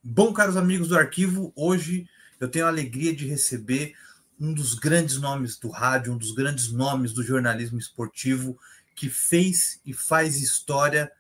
Bom, caros amigos do arquivo, hoje eu tenho a alegria de receber um dos grandes nomes do rádio, um dos grandes nomes do jornalismo esportivo, que fez e faz história,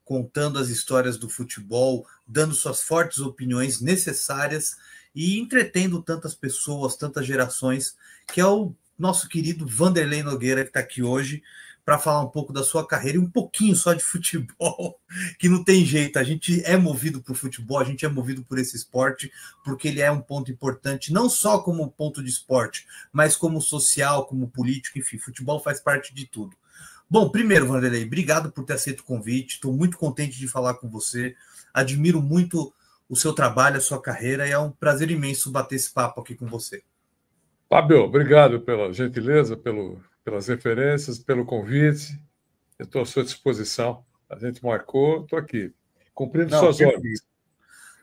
contando as histórias do futebol, dando suas fortes opiniões necessárias e entretendo tantas pessoas, tantas gerações, que é o nosso querido Vanderlei Nogueira, que está aqui hoje para falar um pouco da sua carreira e um pouquinho só de futebol, que não tem jeito, a gente é movido por futebol, a gente é movido por esse esporte, porque ele é um ponto importante, não só como ponto de esporte, mas como social, como político, enfim, futebol faz parte de tudo. Bom, primeiro, Vanderlei, obrigado por ter aceito o convite, estou muito contente de falar com você, admiro muito o seu trabalho, a sua carreira, e é um prazer imenso bater esse papo aqui com você. Fábio, obrigado pela gentileza, pelas referências, pelo convite. Eu estou à sua disposição. A gente marcou, estou aqui, cumprindo Não, suas perfeito. ordens.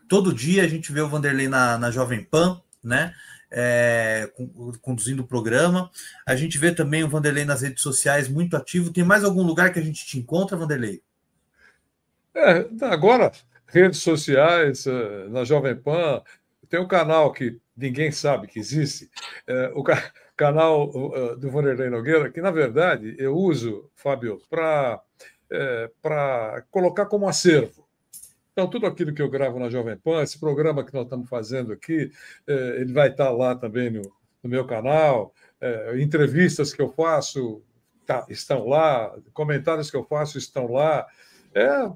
Todo dia a gente vê o Vanderlei na Jovem Pan, né? Conduzindo o programa. A gente vê também o Vanderlei nas redes sociais muito ativo. Tem mais algum lugar que a gente te encontra, Vanderlei? Agora, redes sociais, na Jovem Pan, tem um canal que ninguém sabe que existe, canal do Vanderlei Nogueira, que, na verdade, eu uso, Fábio, para colocar como acervo. Então, tudo aquilo que eu gravo na Jovem Pan, esse programa que nós estamos fazendo aqui, ele vai estar lá também no meu canal. Entrevistas que eu faço estão lá, comentários que eu faço estão lá. É,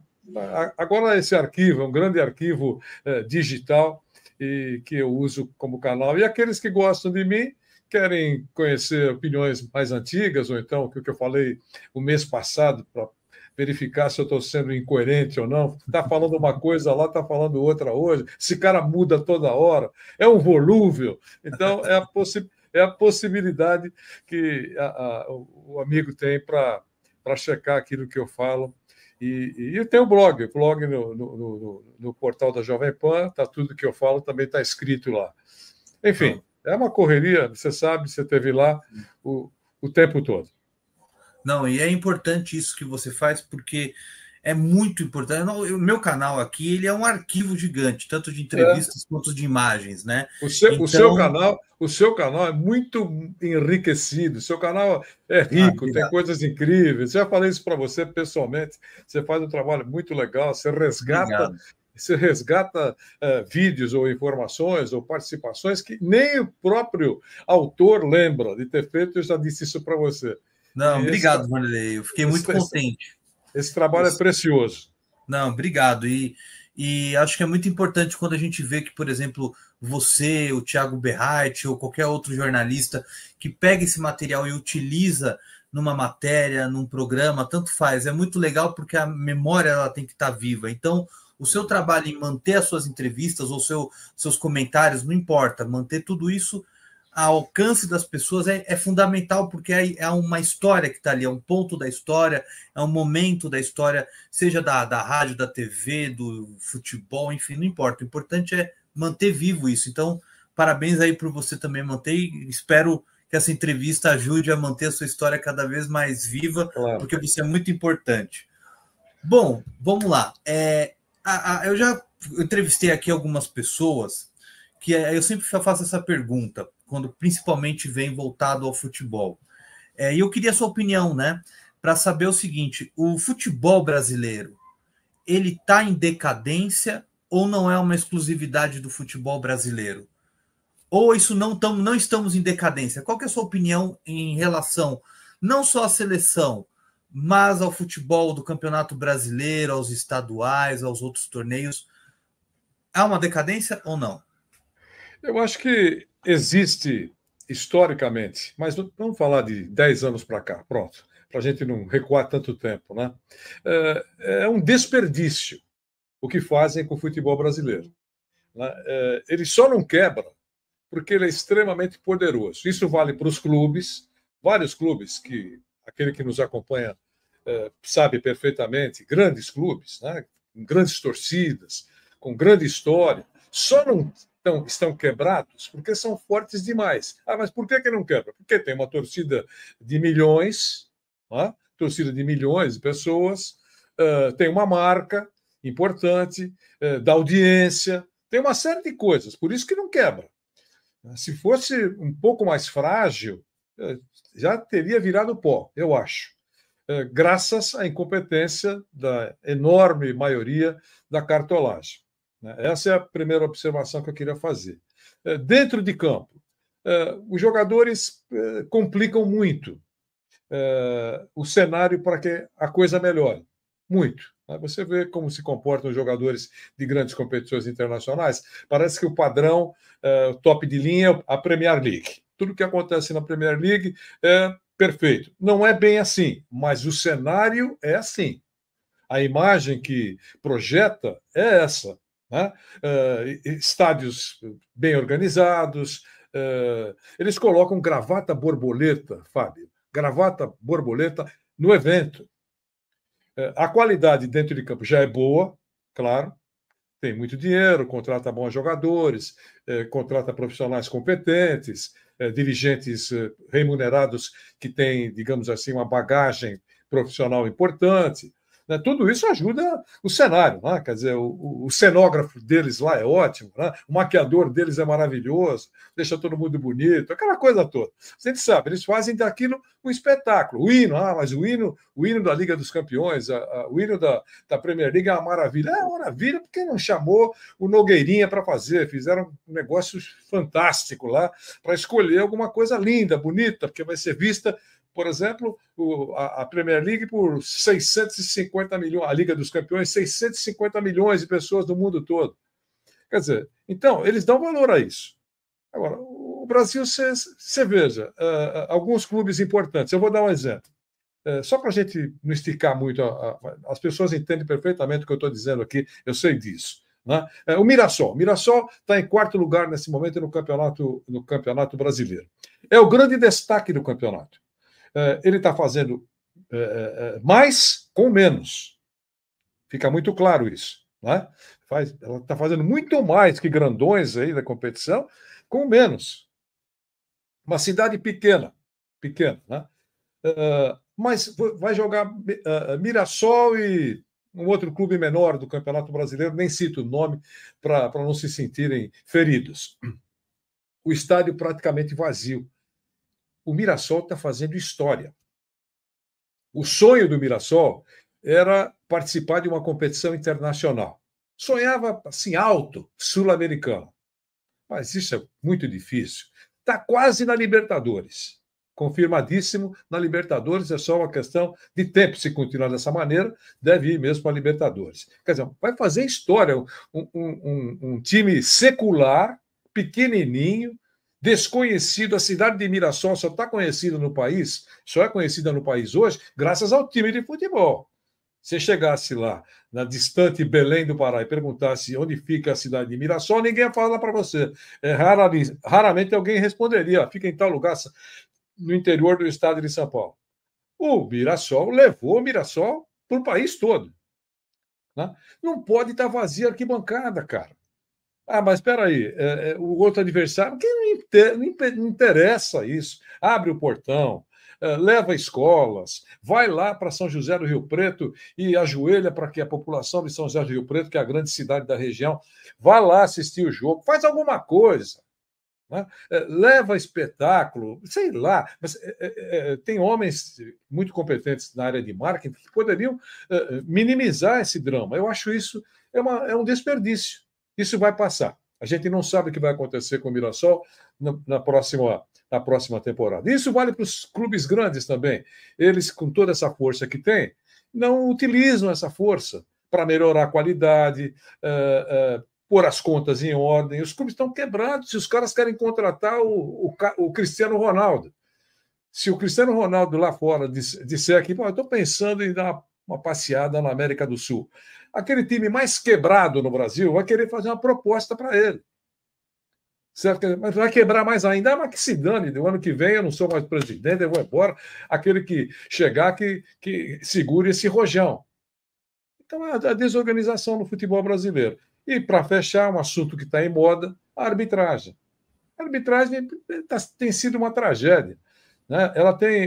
Agora, esse arquivo é um grande arquivo digital e que eu uso como canal. E aqueles que gostam de mim, querem conhecer opiniões mais antigas, ou então o que eu falei o mês passado, para verificar se eu estou sendo incoerente ou não. Está falando uma coisa lá, está falando outra hoje. Esse cara muda toda hora. É um volúvel. Então, é a possibilidade que o amigo tem para checar aquilo que eu falo. E eu tenho um blog no portal da Jovem Pan, tá, tudo que eu falo também está escrito lá. Enfim, é uma correria, você sabe, você esteve lá o tempo todo. Não, e é importante isso que você faz, porque é muito importante. O meu canal aqui, ele é um arquivo gigante, tanto de É. entrevistas quanto de imagens, né? O seu Então, canal, o seu canal é muito enriquecido, o seu canal é rico, tem obrigado, coisas incríveis. Já falei isso para você pessoalmente. Você faz um trabalho muito legal, obrigado. você resgata vídeos ou informações ou participações que nem o próprio autor lembra de ter feito. Eu já disse isso para você. E Não, obrigado, Vanderlei. Eu fiquei muito esse, contente. esse trabalho é precioso. Não, obrigado. E acho que é muito importante quando a gente vê que, por exemplo, você, o Thiago Berratti ou qualquer outro jornalista que pega esse material e utiliza numa matéria, num programa, tanto faz. É muito legal porque a memória ela tem que estar viva. Então, o seu trabalho em manter as suas entrevistas ou seus comentários, não importa, manter tudo isso ao alcance das pessoas é fundamental, porque é uma história que está ali, é um ponto da história, é um momento da história, seja da rádio, da TV, do futebol, enfim, não importa. O importante é manter vivo isso. Então, parabéns aí por você também manter e espero que essa entrevista ajude a manter a sua história cada vez mais viva, Claro. porque você é muito importante. Bom, vamos lá. Eu já entrevistei aqui algumas pessoas que eu sempre faço essa pergunta, quando principalmente vem voltado ao futebol. E eu queria a sua opinião, né? Para saber o seguinte: o futebol brasileiro ele está em decadência ou não é uma exclusividade do futebol brasileiro? Ou isso não estamos em decadência? Qual que é a sua opinião em relação não só à seleção, mas ao futebol do Campeonato Brasileiro, aos estaduais, aos outros torneios? Há uma decadência ou não? Eu acho que existe historicamente, mas vamos falar de 10 anos para cá, pronto, para a gente não recuar tanto tempo, né? É um desperdício o que fazem com o futebol brasileiro, né? Ele só não quebra porque ele é extremamente poderoso. Isso vale para os clubes, vários clubes que aquele que nos acompanha sabe perfeitamente, grandes clubes, né? Com grandes torcidas, com grande história, só não estão quebrados porque são fortes demais. Ah, mas por que não quebra? Porque tem uma torcida de milhões, né? Torcida de milhões de pessoas, tem uma marca importante, da audiência, Tem uma série de coisas, por isso que não quebra. Se fosse um pouco mais frágil, já teria virado pó, eu acho, graças à incompetência da enorme maioria da cartolagem. Essa é a primeira observação que eu queria fazer. Dentro de campo, os jogadores complicam muito o cenário para que a coisa melhore. Muito. Você vê como se comportam os jogadores de grandes competições internacionais. Parece que o padrão top de linha é a Premier League. Tudo que acontece na Premier League é perfeito. Não é bem assim, mas o cenário é assim. A imagem que projeta é essa. Né? Estádios bem organizados. Eles colocam gravata borboleta, Fábio. Gravata borboleta no evento. A qualidade dentro de campo já é boa, claro, tem muito dinheiro, contrata bons jogadores, contrata profissionais competentes, dirigentes remunerados que têm, digamos assim, uma bagagem profissional importante. Tudo isso ajuda o cenário. Né? Quer dizer, o cenógrafo deles lá é ótimo, né? O maquiador deles é maravilhoso, deixa todo mundo bonito, aquela coisa toda. A gente sabe, eles fazem daquilo um espetáculo. O hino, mas o hino da Liga dos Campeões, o hino da Premier League é uma maravilha. É uma maravilha porque não chamou o Nogueirinha para fazer, fizeram um negócio fantástico lá para escolher alguma coisa linda, bonita, porque vai ser vista, por exemplo, a Premier League por 650 milhões, a Liga dos Campeões, 650 milhões de pessoas do mundo todo. Quer dizer, então, eles dão valor a isso. Agora, o Brasil, você veja, alguns clubes importantes, eu vou dar um exemplo. Só para a gente não esticar muito, as pessoas entendem perfeitamente o que eu estou dizendo aqui, eu sei disso. Né? O Mirassol está em quarto lugar nesse momento no campeonato brasileiro. É o grande destaque do campeonato. Ele está fazendo mais com menos. Fica muito claro isso. Né? Ela está fazendo muito mais que grandões aí da competição com menos. Uma cidade pequena, né? Mas vai jogar Mirassol e um outro clube menor do Campeonato Brasileiro, nem cito o nome para não se sentirem feridos. O estádio praticamente vazio. O Mirassol está fazendo história. O sonho do Mirassol era participar de uma competição internacional. Sonhava assim alto, sul-americano. Mas isso é muito difícil. Está quase na Libertadores. Confirmadíssimo na Libertadores, é só uma questão de tempo. Se continuar dessa maneira, deve ir mesmo para a Libertadores. Quer dizer, vai fazer história. Um time secular, pequenininho, desconhecido. A cidade de Mirassol só está conhecida no país, só é conhecida no país hoje, graças ao time de futebol. Se chegasse lá, na distante Belém do Pará, e perguntasse onde fica a cidade de Mirassol, ninguém ia falar para você. Raramente alguém responderia, fica em tal lugar, no interior do estado de São Paulo. O Mirassol levou o Mirassol para o país todo. Né? Não pode estar vazia a arquibancada, cara. Mas espera aí, o outro adversário, não interessa isso. Abre o portão, leva escolas, vai lá para São José do Rio Preto e ajoelha para que a população de São José do Rio Preto, que é a grande cidade da região, vá lá assistir o jogo, faz alguma coisa. Né? Leva espetáculo, sei lá, mas tem homens muito competentes na área de marketing que poderiam minimizar esse drama. Eu acho isso é um desperdício. Isso vai passar. A gente não sabe o que vai acontecer com o Mirassol na próxima temporada. Isso vale para os clubes grandes também. Eles, com toda essa força que têm, não utilizam essa força para melhorar a qualidade, pôr as contas em ordem. Os clubes estão quebrados. Se os caras querem contratar o Cristiano Ronaldo, se o Cristiano Ronaldo lá fora disser aqui, eu estou pensando em dar uma passeada na América do Sul, aquele time mais quebrado no Brasil vai querer fazer uma proposta para ele. Certo? Mas vai quebrar mais ainda. Mas que se dane, do ano que vem eu não sou mais presidente, eu vou embora. Aquele que chegar que segure esse rojão. Então, é a desorganização no futebol brasileiro. E, para fechar, um assunto que está em moda, a arbitragem. A arbitragem tem sido uma tragédia. Né?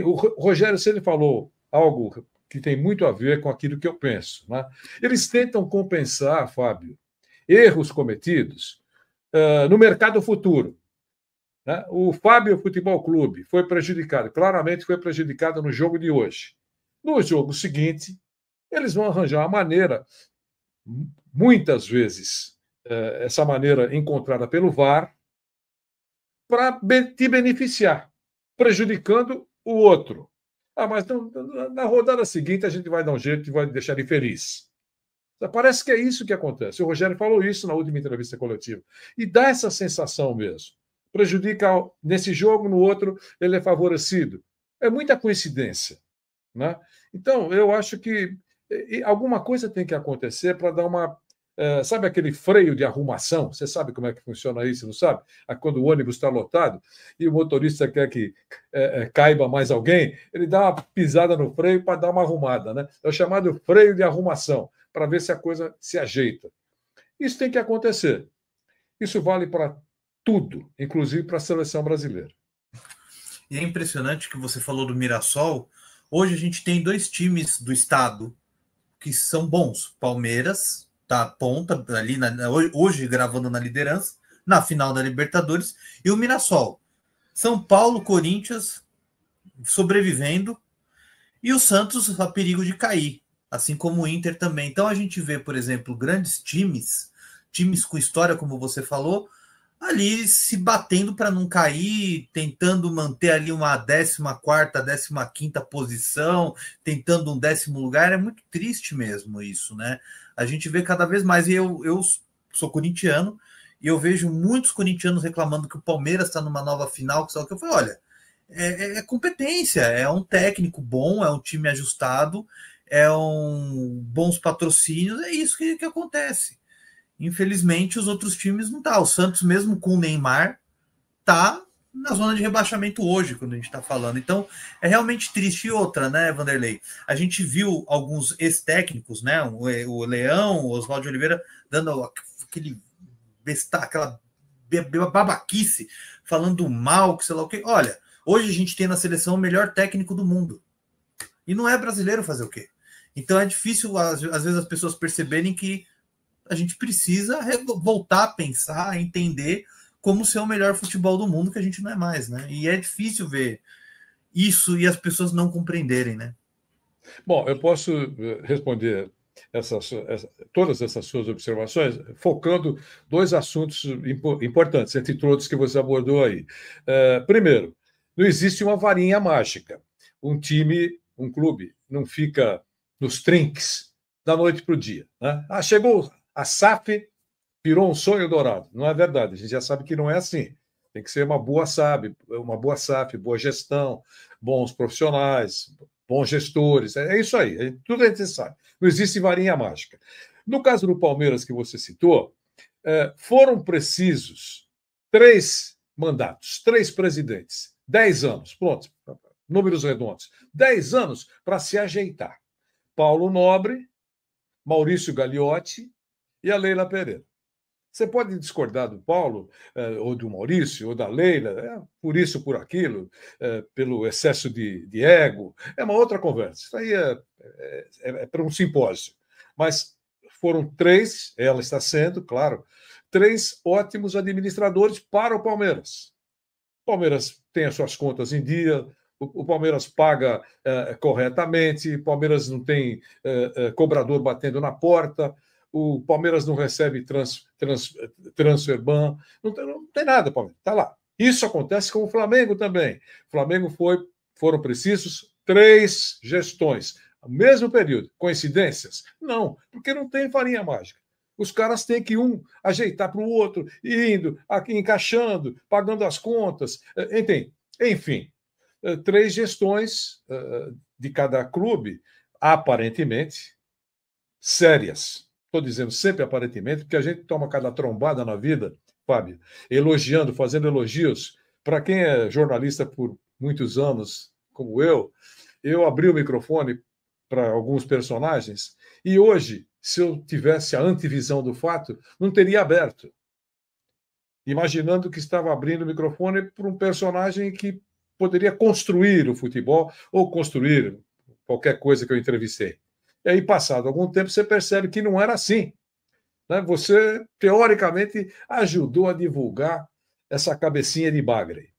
O Rogério Ceni falou algo que tem muito a ver com aquilo que eu penso. Né? Eles tentam compensar, Fábio, erros cometidos no mercado futuro. Né? O Fábio Futebol Clube foi prejudicado, claramente foi prejudicado no jogo de hoje. No jogo seguinte, eles vão arranjar uma maneira, muitas vezes, essa maneira encontrada pelo VAR, para te beneficiar, prejudicando o outro. Mas na rodada seguinte a gente vai dar um jeito e vai deixar ele feliz. Parece que é isso que acontece. O Rogério falou isso na última entrevista coletiva. E dá essa sensação mesmo. Prejudica nesse jogo, no outro, ele é favorecido. É muita coincidência. Né? Então, eu acho que alguma coisa tem que acontecer para dar uma... sabe aquele freio de arrumação? Você sabe como é que funciona isso, não sabe? Quando o ônibus está lotado e o motorista quer que caiba mais alguém, ele dá uma pisada no freio para dar uma arrumada. Né? É o chamado freio de arrumação, para ver se a coisa se ajeita. Isso tem que acontecer. Isso vale para tudo, inclusive para a seleção brasileira. E é impressionante que você falou do Mirassol. Hoje a gente tem 2 times do estado que são bons. Palmeiras, tá ponta ali, hoje gravando na liderança, na final da Libertadores, e o Mirassol. São Paulo, Corinthians, sobrevivendo, e o Santos a perigo de cair, assim como o Inter também. Então a gente vê, por exemplo, grandes times com história, como você falou, ali se batendo para não cair, tentando manter ali uma 14ª, 15ª posição, tentando um 10º lugar. É muito triste mesmo isso, né? A gente vê cada vez mais, e eu sou corintiano, e eu vejo muitos corintianos reclamando que o Palmeiras está numa nova final, que eu falei, olha, é competência, é um técnico bom, é um time ajustado, bons patrocínios, é isso que acontece. Infelizmente, os outros times não tá. O Santos, mesmo com o Neymar, tá na zona de rebaixamento hoje, quando a gente está falando. Então, é realmente triste. E outra, né, Vanderlei? A gente viu alguns ex-técnicos, né? O Leão, o Oswaldo Oliveira, dando aquela babaquice, falando mal, que sei lá o quê. Olha, hoje a gente tem na seleção o melhor técnico do mundo. E não é brasileiro fazer o quê? Então é difícil, às vezes, as pessoas perceberem que a gente precisa voltar a pensar, a entender como ser o melhor futebol do mundo, que a gente não é mais, né? E é difícil ver isso e as pessoas não compreenderem, né? Bom, eu posso responder todas essas suas observações focando 2 assuntos importantes, entre todos que você abordou aí. Primeiro, não existe uma varinha mágica. Um time, um clube, não fica nos trinques da noite para o dia. Né? Chegou a SAF, virou um sonho dourado. Não é verdade, a gente já sabe que não é assim. Tem que ser uma boa SAF, boa gestão, bons profissionais, bons gestores. É isso aí, tudo a gente sabe. Não existe varinha mágica. No caso do Palmeiras que você citou, foram precisos 3 mandatos, 3 presidentes, 10 anos, pronto, números redondos, 10 anos para se ajeitar. Paulo Nobre, Maurício Gagliotti e a Leila Pereira. Você pode discordar do Paulo, ou do Maurício, ou da Leila, por isso, por aquilo, pelo excesso de ego. É uma outra conversa. Isso aí é para um simpósio. Mas foram 3, ela está sendo, claro, 3 ótimos administradores para o Palmeiras. O Palmeiras tem as suas contas em dia, o Palmeiras paga corretamente, o Palmeiras não tem cobrador batendo na porta, o Palmeiras não recebe transfer ban, não tem nada, Palmeiras, está lá. Isso acontece com o Flamengo também. O Flamengo foram precisos 3 gestões, no mesmo período. Coincidências? Não, porque não tem farinha mágica. Os caras têm que ajeitar para o outro, indo, aqui, encaixando, pagando as contas, enfim. 3 gestões de cada clube, aparentemente, sérias. Estou dizendo sempre aparentemente, porque a gente toma cada trombada na vida, Fábio, elogiando, fazendo elogios. Para quem é jornalista por muitos anos, como eu abri o microfone para alguns personagens e hoje, se eu tivesse a antevisão do fato, não teria aberto. Imaginando que estava abrindo o microfone para um personagem que poderia construir o futebol ou construir qualquer coisa que eu entrevistei. E aí, passado algum tempo, você percebe que não era assim. né? Você, teoricamente, ajudou a divulgar essa cabecinha de bagre.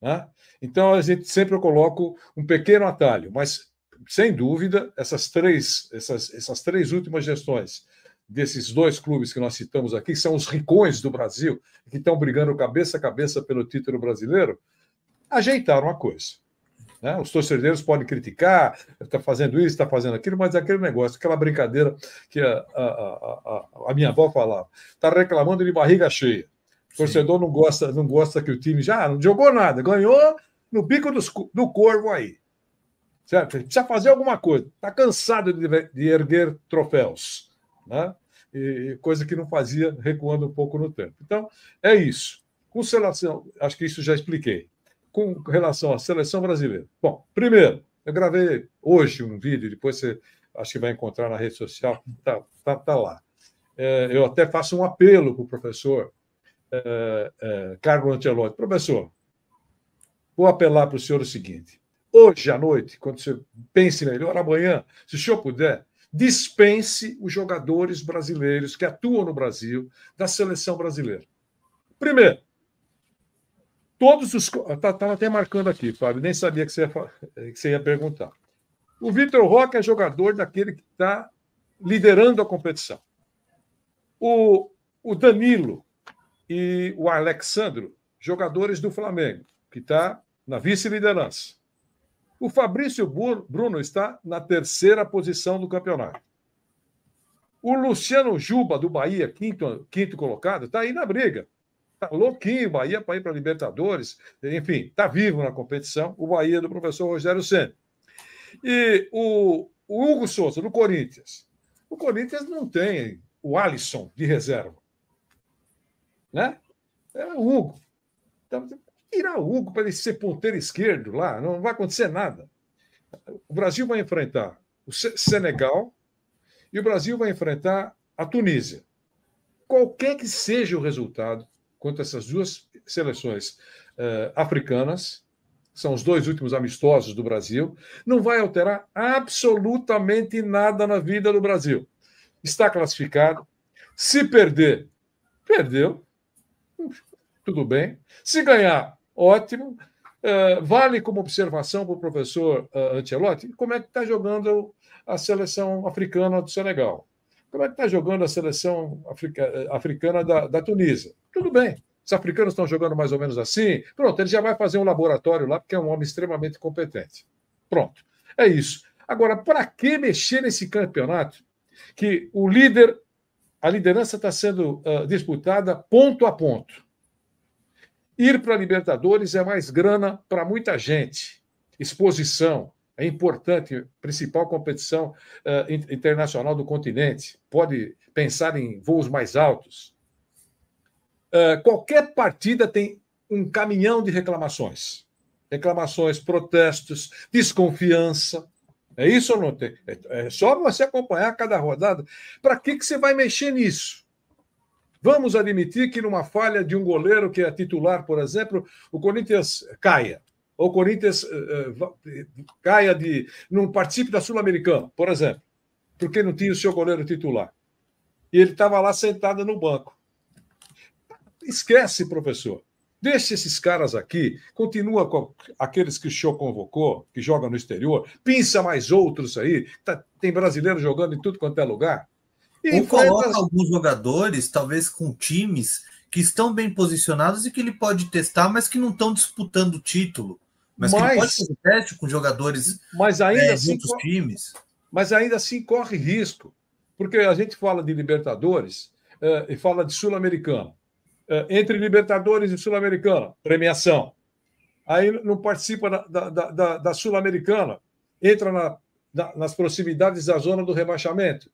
Né? Então, a gente sempre coloca um pequeno atalho, mas, sem dúvida, essas três últimas gestões desses dois clubes que nós citamos aqui, que são os ricões do Brasil, que estão brigando cabeça a cabeça pelo título brasileiro, ajeitaram a coisa. Né? Os torcedores podem criticar, está fazendo isso, está fazendo aquilo, mas é aquele negócio, aquela brincadeira que a minha avó falava, está reclamando de barriga cheia. O torcedor não gosta que o time já não jogou nada, ganhou no bico do corvo aí. Certo? Precisa fazer alguma coisa. Está cansado de erguer troféus. Né? Coisa que não fazia recuando um pouco no tempo. Então, é isso. Com relação, acho que isso já expliquei. Com relação à seleção brasileira. Bom, primeiro, eu gravei hoje um vídeo, depois você acho que vai encontrar na rede social, tá lá. Eu até faço um apelo para o professor Carlo Ancelotti. Professor, vou apelar para o senhor o seguinte: hoje à noite, quando você pense melhor, amanhã, se o senhor puder, dispense os jogadores brasileiros que atuam no Brasil, da seleção brasileira. Primeiro, todos os... Estava até marcando aqui, Fábio, nem sabia que você ia perguntar. O Vitor Roque é jogador daquele que está liderando a competição. O Danilo e o Alexandro, jogadores do Flamengo, que está na vice-liderança. O Fabrício Bruno está na terceira posição do campeonato. O Luciano Juba, do Bahia, quinto colocado, está aí na briga. Está louquinho, Bahia para ir para a Libertadores. Enfim, está vivo na competição. O Bahia do professor Rogério Ceni. E o Hugo Souza, do Corinthians. O Corinthians não tem o Alisson de reserva. Né? É o Hugo. Então, tirar o Hugo para ele ser ponteiro esquerdo lá, não vai acontecer nada. O Brasil vai enfrentar o Senegal e o Brasil vai enfrentar a Tunísia. Qualquer que seja o resultado contra essas duas seleções africanas, são os dois últimos amistosos do Brasil, não vai alterar absolutamente nada na vida do Brasil. Está classificado. Se perder, perdeu. Tudo bem. Se ganhar, ótimo. Vale como observação para o professor Ancelotti como é que está jogando a seleção africana do Senegal. Como é que está jogando a seleção africana da Tunísia? Tudo bem. Os africanos estão jogando mais ou menos assim. Pronto, ele já vai fazer um laboratório lá, porque é um homem extremamente competente. Pronto. É isso. Agora, para que mexer nesse campeonato que a liderança está sendo disputada ponto a ponto? Ir para a Libertadores é mais grana para muita gente. Exposição é importante, principal competição internacional do continente. Pode pensar em voos mais altos. Qualquer partida tem um caminhão de reclamações. Reclamações, protestos, desconfiança. É isso ou não tem? É só você acompanhar cada rodada. Para que você vai mexer nisso? Vamos admitir que numa falha de um goleiro que é titular, por exemplo, o Corinthians caia. Ou o Corinthians caia não participe da Sul-Americana, por exemplo, porque não tinha o seu goleiro titular. E ele estava lá sentado no banco. Esquece, professor. Deixa esses caras aqui, continua com aqueles que o senhor convocou, que jogam no exterior, pinça mais outros aí, tem brasileiro jogando em tudo quanto é lugar. Ou coloca alguns jogadores, talvez com times que estão bem posicionados e que ele pode testar, mas que não estão disputando o título. Mas que ele pode fazer teste com jogadores de outros times. Mas ainda assim corre risco. Porque a gente fala de Libertadores e fala de Sul-Americana. Entre Libertadores e Sul-Americana, premiação. Aí não participa da Sul-Americana, entra nas proximidades da zona do rebaixamento.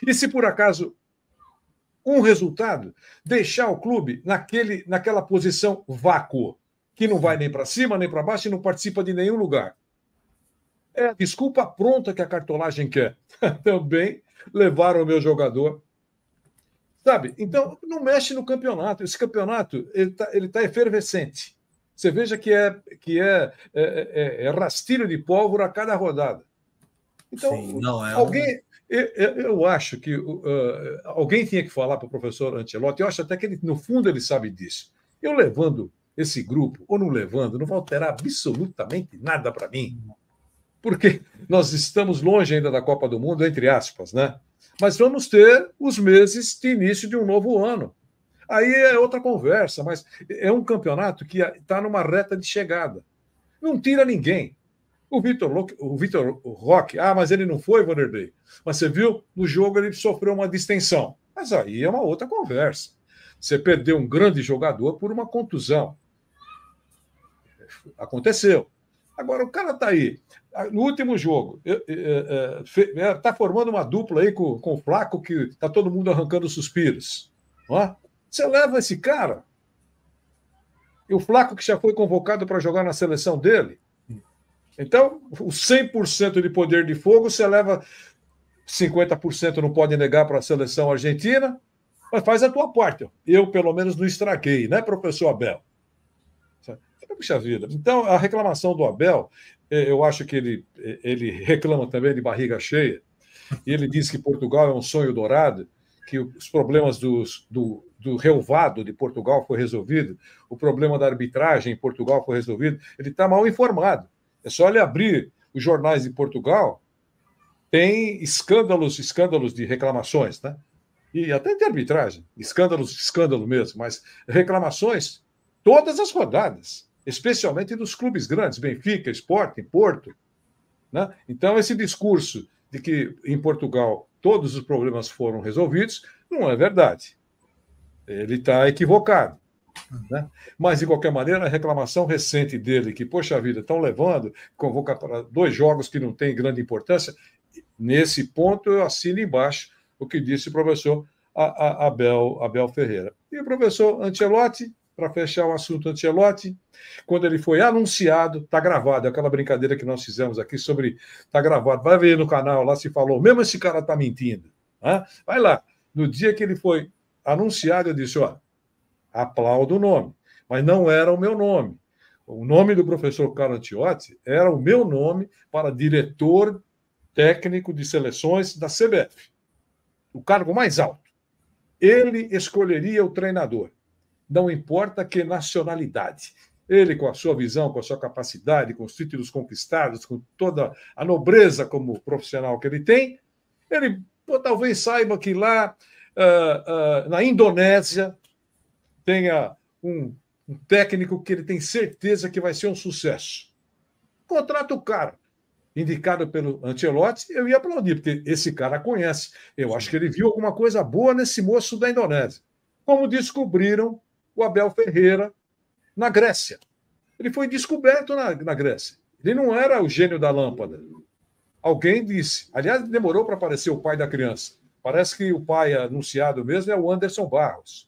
E se por acaso um resultado deixar o clube naquela posição vácuo, que não vai nem para cima nem para baixo e não participa de nenhum lugar. É a desculpa pronta que a cartolagem quer. Também levaram o meu jogador. Sabe? Então, não mexe no campeonato. Esse campeonato ele tá efervescente. Você veja que é rastilho de pólvora a cada rodada. Então, sim, Eu acho que alguém tinha que falar para o professor Ancelotti, eu acho até que ele, no fundo ele sabe disso. Eu levando esse grupo, ou não levando, não vai alterar absolutamente nada para mim, porque nós estamos longe ainda da Copa do Mundo, entre aspas, né? Mas vamos ter os meses de início de um novo ano. Aí é outra conversa, mas é um campeonato que está numa reta de chegada. Não tira ninguém. O Vitor Roque, mas ele não foi, Vanderlei. Mas você viu, no jogo ele sofreu uma distensão. Mas aí é uma outra conversa. Você perdeu um grande jogador por uma contusão. Aconteceu. Agora, o cara está aí. No último jogo, está formando uma dupla aí com o Flaco, que está todo mundo arrancando suspiros. Você leva esse cara. E o Flaco, que já foi convocado para jogar na seleção dele. Então, o 100% de poder de fogo, você leva 50%, não pode negar para a seleção argentina, mas faz a tua parte. Eu, pelo menos, não estraguei, né, professor Abel? Puxa vida. Então, a reclamação do Abel, eu acho que ele reclama também de barriga cheia, e ele diz que Portugal é um sonho dourado, que os problemas do relvado de Portugal foi resolvido, o problema da arbitragem em Portugal foi resolvido. Ele está mal informado. É só ele abrir os jornais de Portugal, tem escândalos de reclamações, né? E até de arbitragem, escândalo mesmo, mas reclamações todas as rodadas, especialmente dos clubes grandes, Benfica, Sporting, Porto, né? Então, esse discurso de que em Portugal todos os problemas foram resolvidos não é verdade. Ele está equivocado. Né? Mas, de qualquer maneira, a reclamação recente dele, que, poxa vida, estão levando, convoca para 2 jogos que não têm grande importância, nesse ponto eu assino embaixo o que disse o professor Abel Ferreira. E o professor Ancelotti, para fechar o assunto Ancelotti, quando ele foi anunciado, está gravado, aquela brincadeira que nós fizemos aqui sobre, está gravado, vai ver no canal, lá se falou, mesmo esse cara está mentindo. Né? Vai lá, no dia que ele foi anunciado, eu disse, aplaudo o nome, mas não era o meu nome. O nome do professor Carlo Ancelotti era o meu nome para diretor técnico de seleções da CBF, o cargo mais alto. Ele escolheria o treinador, não importa que nacionalidade. Ele, com a sua visão, com a sua capacidade, com os títulos conquistados, com toda a nobreza como profissional que ele tem, ele talvez saiba que lá na Indonésia tenha um técnico que ele tem certeza que vai ser um sucesso. Contrata o cara. Indicado pelo Ancelotti, eu ia aplaudir, porque esse cara conhece. Eu acho que ele viu alguma coisa boa nesse moço da Indonésia. Como descobriram o Abel Ferreira na Grécia. Ele foi descoberto na Grécia. Ele não era o gênio da lâmpada. Alguém disse. Aliás, demorou para aparecer o pai da criança. Parece que o pai anunciado mesmo é o Anderson Barros.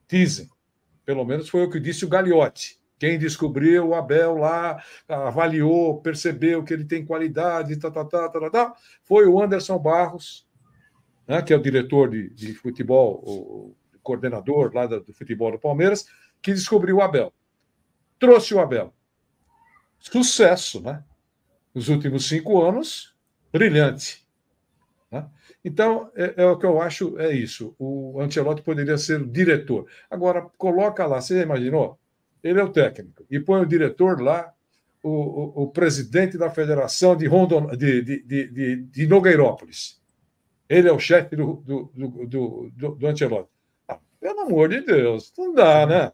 Dizem. Pelo menos foi o que disse o Gagliotti. Quem descobriu o Abel lá, avaliou, percebeu que ele tem qualidade, foi o Anderson Barros, né, que é o diretor de futebol, o coordenador lá do futebol do Palmeiras, que descobriu o Abel. Trouxe o Abel. Sucesso, né? Nos últimos 5 anos, brilhante. Né? Então, o que eu acho é isso. O Ancelotti poderia ser o diretor. Agora, coloca lá, você imaginou? Ele é o técnico. E põe o diretor lá, o presidente da Federação de Nogueirópolis. Ele é o chefe do Ancelotti. Pelo amor de Deus, não dá, né?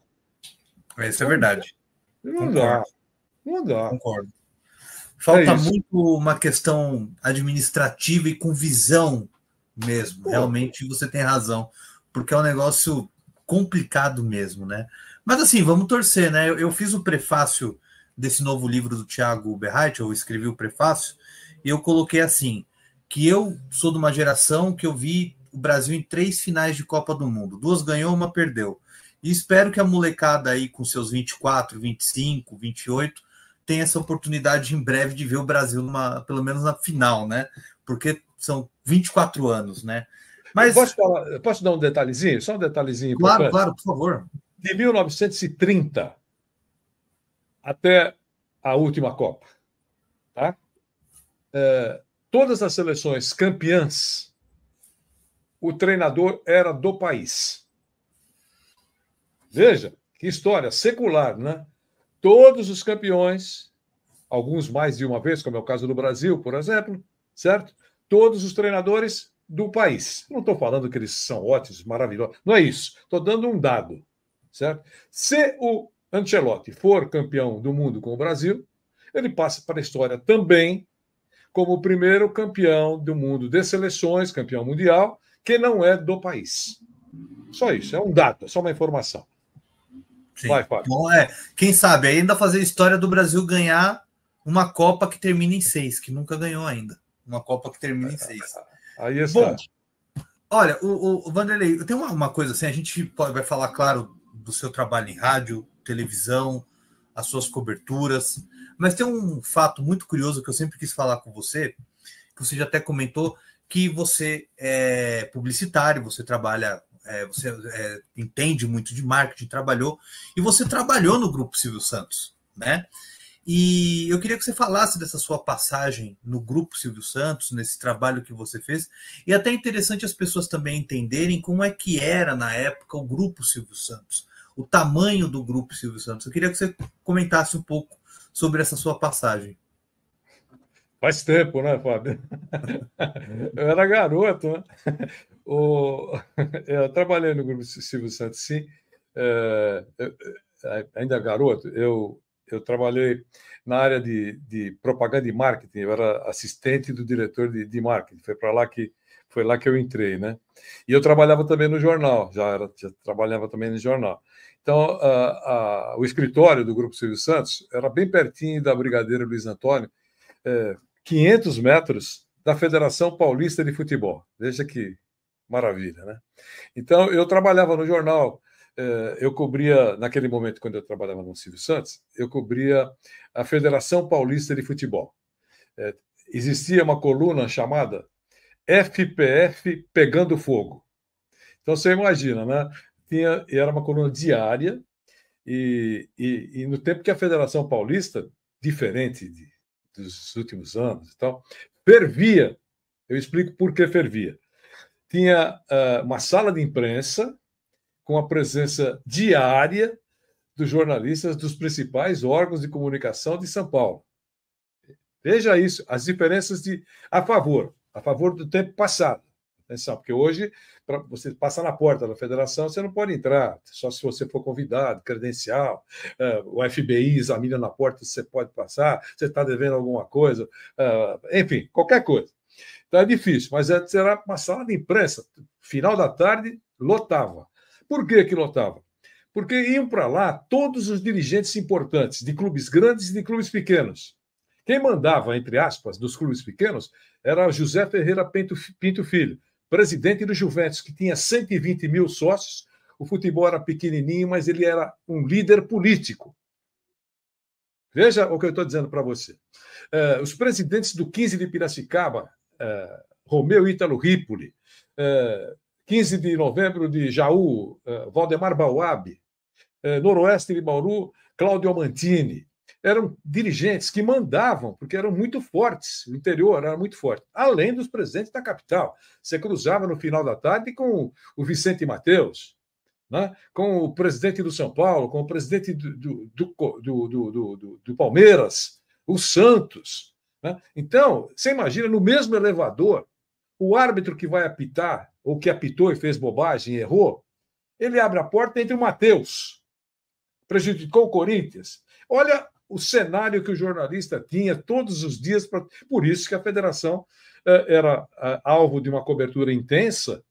Isso é verdade. Não dá. Não dá. Concordo. Falta muito uma questão administrativa e com visão mesmo. Realmente você tem razão. Porque é um negócio complicado mesmo, né? Mas assim, vamos torcer, né? Eu fiz o prefácio desse novo livro do Thiago Berrait, eu escrevi o prefácio, e eu coloquei assim, que eu sou de uma geração que eu vi o Brasil em 3 finais de Copa do Mundo. 2 ganhou, 1 perdeu. E espero que a molecada aí com seus 24, 25, 28 tenha essa oportunidade em breve de ver o Brasil pelo menos na final, né? Porque são 24 anos, né? Mas posso dar um detalhezinho? Só um detalhezinho importante? Claro, por favor. De 1930 até a última Copa, tá? todas as seleções campeãs, o treinador era do país. Veja, que história secular, né? Todos os campeões, alguns mais de uma vez, como é o caso do Brasil, por exemplo, certo? Todos os treinadores do país. Não estou falando que eles são ótimos, maravilhosos. Não é isso. Estou dando um dado, certo? Se o Ancelotti for campeão do mundo com o Brasil, ele passa para a história também como o primeiro campeão do mundo de seleções, campeão mundial, que não é do país. Só isso, é um dado, é só uma informação. Sim. Vai, Fábio. Bom, quem sabe ainda fazer a história do Brasil ganhar uma Copa que termina em 6, que nunca ganhou ainda. Uma Copa que termina em 6. Aí está. Bom, olha, o Vanderlei, tem uma coisa assim, a gente vai falar, claro, do seu trabalho em rádio, televisão, as suas coberturas, mas tem um fato muito curioso que eu sempre quis falar com você, que você já até comentou, que você é publicitário, você trabalha, você entende muito de marketing, trabalhou, e você trabalhou no Grupo Silvio Santos, né? E eu queria que você falasse dessa sua passagem no Grupo Silvio Santos, nesse trabalho que você fez, e até interessante as pessoas também entenderem como é que era na época o Grupo Silvio Santos, o tamanho do Grupo Silvio Santos. Eu queria que você comentasse um pouco sobre essa sua passagem. Faz tempo, né, Fábio? Eu era garoto, né? Eu trabalhei no Grupo Silvio Santos, sim. Ainda garoto, eu trabalhei na área de propaganda e marketing, eu era assistente do diretor de marketing, foi lá que eu entrei, né? E eu trabalhava também no jornal, já trabalhava também no jornal. Então, o escritório do Grupo Silvio Santos era bem pertinho da Brigadeiro Luiz Antônio, 500 metros da Federação Paulista de Futebol. Veja que maravilha, né? Então, eu trabalhava no jornal, eu cobria, naquele momento, quando eu trabalhava no Silvio Santos, eu cobria a Federação Paulista de Futebol. Existia uma coluna chamada FPF Pegando Fogo. Então, você imagina, né? Era uma coluna diária, e no tempo que a Federação Paulista, diferente dos últimos anos e tal, fervia. Eu explico por que fervia. Tinha uma sala de imprensa com a presença diária dos jornalistas dos principais órgãos de comunicação de São Paulo. Veja isso, as diferenças a favor do tempo passado. Atenção, porque hoje, para você passar na porta da federação, você não pode entrar, só se você for convidado, credencial, o FBI examina na porta se você pode passar, você está devendo alguma coisa, enfim, qualquer coisa. Então é difícil, mas era uma sala de imprensa, final da tarde, lotava. Por que lotava? Porque iam para lá todos os dirigentes importantes, de clubes grandes e de clubes pequenos. Quem mandava, entre aspas, dos clubes pequenos era José Ferreira Pinto Filho, presidente do Juventus, que tinha 120 mil sócios. O futebol era pequenininho, mas ele era um líder político. Veja o que eu estou dizendo para você. Os presidentes do 15 de Piracicaba, Romeu Ítalo Ripoli, 15 de novembro de Jaú, Valdemar Bauab, Noroeste de Bauru, Cláudio Mantini. Eram dirigentes que mandavam, porque eram muito fortes, o interior era muito forte, além dos presidentes da capital. Você cruzava no final da tarde com o Vicente Mateus, né? Com o presidente do São Paulo, com o presidente do Palmeiras, o Santos. Né? Então, você imagina, no mesmo elevador, o árbitro que vai apitar, ou que apitou e fez bobagem e errou, ele abre a porta entre o Mateus, prejudicou o Corinthians. Olha o cenário que o jornalista tinha todos os dias. Por isso que a federação era alvo de uma cobertura intensa.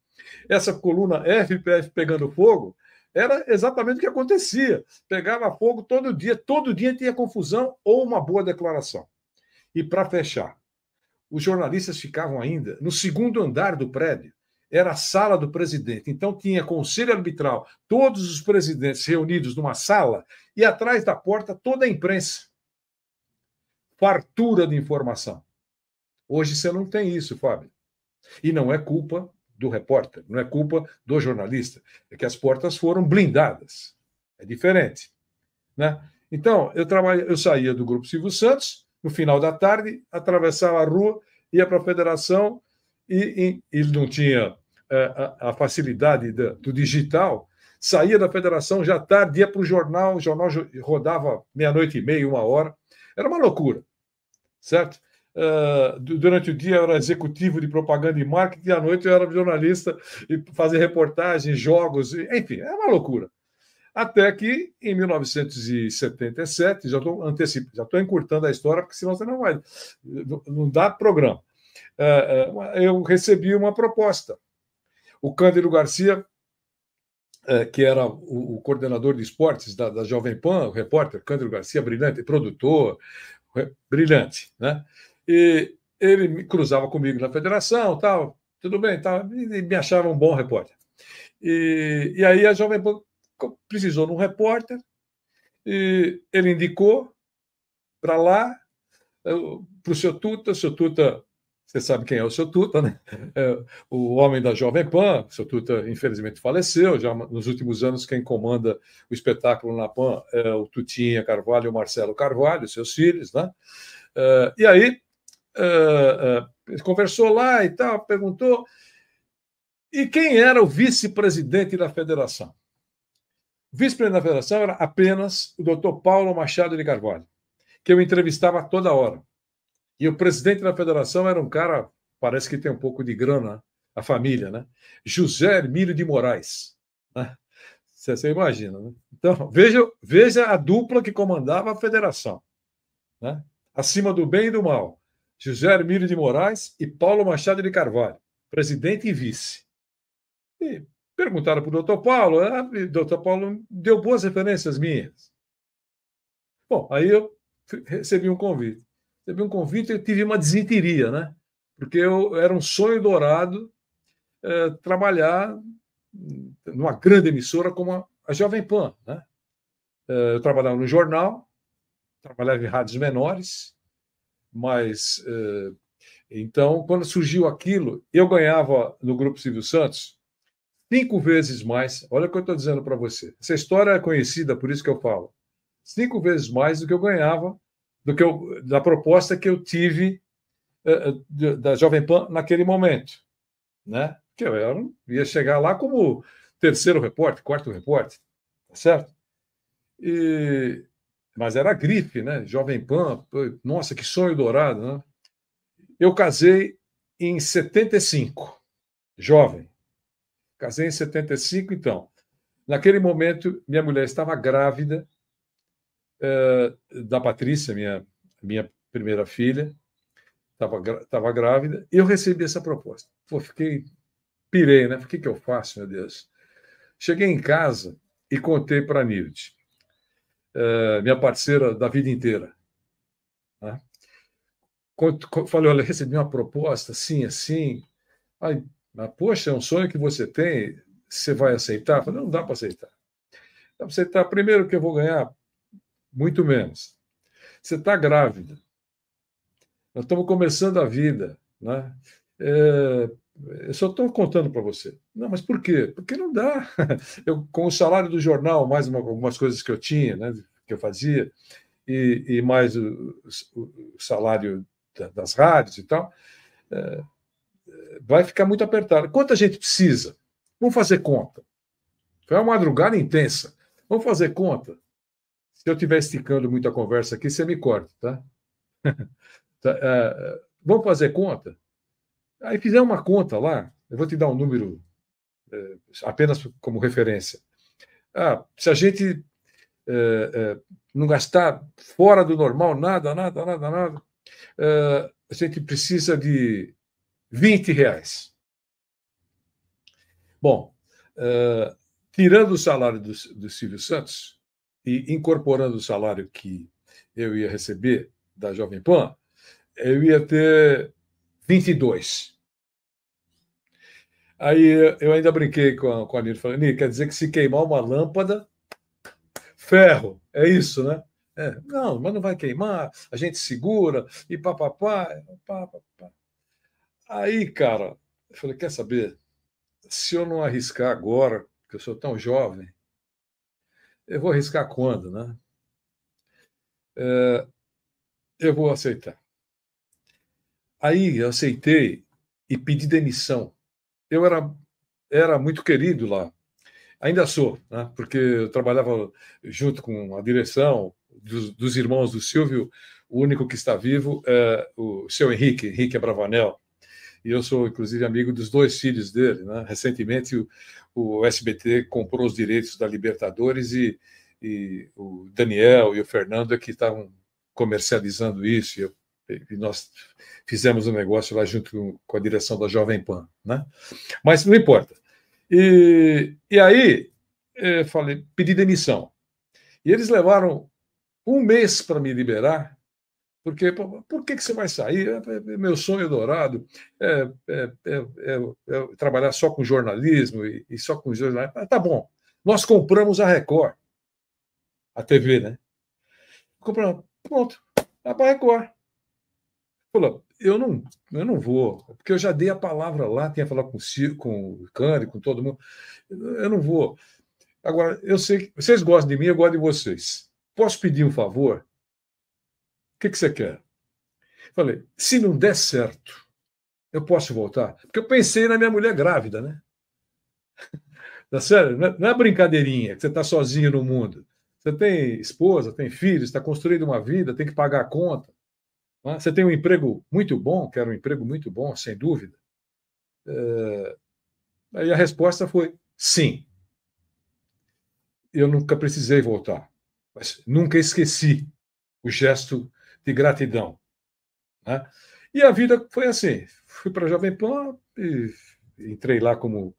Essa coluna FPF Pegando Fogo era exatamente o que acontecia. Pegava fogo todo dia tinha confusão ou uma boa declaração. E para fechar, os jornalistas ficavam ainda no segundo andar do prédio. Era a sala do presidente. Então, tinha conselho arbitral, todos os presidentes reunidos numa sala, e atrás da porta toda a imprensa. Fartura de informação. Hoje você não tem isso, Fábio. E não é culpa do repórter, não é culpa do jornalista. É que as portas foram blindadas. É diferente. Né? Então, eu saía do Grupo Silvio Santos, no final da tarde, atravessava a rua, ia para a federação e ele não tinha a facilidade do digital, saía da federação já tarde, ia para o jornal rodava meia-noite e meia, 1 hora. Era uma loucura, certo? Durante o dia eu era executivo de propaganda e marketing, à noite eu era jornalista e fazia reportagens, jogos, enfim, era uma loucura. Até que, em 1977, já estou encurtando a história, porque senão você não dá programa. Eu recebi uma proposta. O Cândido Garcia, que era o coordenador de esportes da Jovem Pan, o repórter Cândido Garcia, brilhante, produtor, brilhante, né? E ele me cruzava comigo na federação, tal, tudo bem, tal, e me achava um bom repórter. E aí a Jovem Pan precisou de um repórter, e ele indicou para lá, para o seu Tuta. O seu Tuta, você sabe quem é o seu Tuta, né? O homem da Jovem Pan. O seu Tuta, infelizmente, faleceu. Já nos últimos anos, quem comanda o espetáculo na Pan é o Tutinha Carvalho e o Marcelo Carvalho, seus filhos, né? E aí, ele conversou lá e tal, perguntou. E quem era o vice-presidente da federação? O vice-presidente da federação era apenas o doutor Paulo Machado de Carvalho, que eu entrevistava toda hora. E o presidente da federação era um cara, parece que tem um pouco de grana, a família, né? José Hermílio de Moraes. Né? Você imagina, né? Então, veja a dupla que comandava a federação. Né? Acima do bem e do mal. José Hermílio de Moraes e Paulo Machado de Carvalho, presidente e vice. E perguntaram para o doutor Paulo, o doutor Paulo deu boas referências minhas. Bom, aí eu recebi um convite. Recebi um convite e eu tive uma desinteria, né? Porque era um sonho dourado trabalhar numa grande emissora como a Jovem Pan, né? Eu trabalhava no jornal, trabalhava em rádios menores, mas então, quando surgiu aquilo, eu ganhava no Grupo Silvio Santos 5 vezes mais. Olha o que eu estou dizendo para você. Essa história é conhecida, por isso que eu falo. 5 vezes mais do que eu ganhava, da proposta que eu tive da Jovem Pan naquele momento. Né? Que eu ia chegar lá como terceiro repórter, quarto repórter, tá certo? Mas era a grife, né? Jovem Pan, nossa, que sonho dourado, né? Eu casei em 75, jovem. Casei em 75, então. Naquele momento, minha mulher estava grávida da Patrícia, minha primeira filha, estava grávida, e eu recebi essa proposta. Pô, pirei, né? O que eu faço, meu Deus? Cheguei em casa e contei para a Nilde, minha parceira da vida inteira. Né? Falei, olha, recebi uma proposta, assim, assim. Aí, mas, poxa, é um sonho que você tem, você vai aceitar? Falei, não dá para aceitar. Dá para aceitar, primeiro, que eu vou ganhar muito menos. Você está grávida. Nós estamos começando a vida. Né? Eu só estou contando para você. Não, mas por quê? Porque não dá. Eu, com o salário do jornal, mais algumas coisas que eu tinha, né, que eu fazia, e mais o salário das rádios e tal, vai ficar muito apertado. Quanto a gente precisa? Vamos fazer conta. Foi uma madrugada intensa. Vamos fazer conta. Se eu estiver esticando muito a conversa aqui, você me corta, tá? Vamos fazer conta? Aí fizemos uma conta lá, eu vou te dar um número apenas como referência. Se a gente não gastar fora do normal nada, a gente precisa de R$20. Bom, tirando o salário do Silvio Santos e incorporando o salário que eu ia receber da Jovem Pan, eu ia ter 22. Aí eu ainda brinquei com a Nir, falei, quer dizer que se queimar uma lâmpada, ferro, é isso, né? Não, mas não vai queimar, a gente segura, e papapá. Aí, cara, eu falei, quer saber? Se eu não arriscar agora, que eu sou tão jovem, eu vou arriscar quando, né? Eu vou aceitar. Aí eu aceitei e pedi demissão. Eu era muito querido lá. Ainda sou, né? Porque eu trabalhava junto com a direção dos irmãos do Silvio. O único que está vivo é o seu Henrique Abravanel. E eu sou, inclusive, amigo dos dois filhos dele. Né? Recentemente, o SBT comprou os direitos da Libertadores e o Daniel e o Fernando é que estavam comercializando isso. E nós fizemos um negócio lá junto com a direção da Jovem Pan. Né? Mas não importa. E aí, falei, pedi demissão. E eles levaram um mês para me liberar, porque por que você vai sair? Meu sonho dourado é trabalhar só com jornalismo e só com jornalismo. Tá bom, nós compramos a Record, a TV, né? Compramos, pronto, a Record. Falou, eu não vou, porque eu já dei a palavra lá, tinha falado com o Cândido, com todo mundo. Eu não vou. Agora, eu sei que vocês gostam de mim, eu gosto de vocês. Posso pedir um favor? O que você quer? Falei, se não der certo, eu posso voltar? Porque eu pensei na minha mulher grávida, né? Tá sério? Não é brincadeirinha, que você está sozinho no mundo. Você tem esposa, tem filhos, está construindo uma vida, tem que pagar a conta. Né? Você tem um emprego muito bom, que era um emprego muito bom, sem dúvida. Aí a resposta foi sim. Eu nunca precisei voltar, mas nunca esqueci o gesto de gratidão. Né? E a vida foi assim. Fui para a Jovem Pan e entrei lá como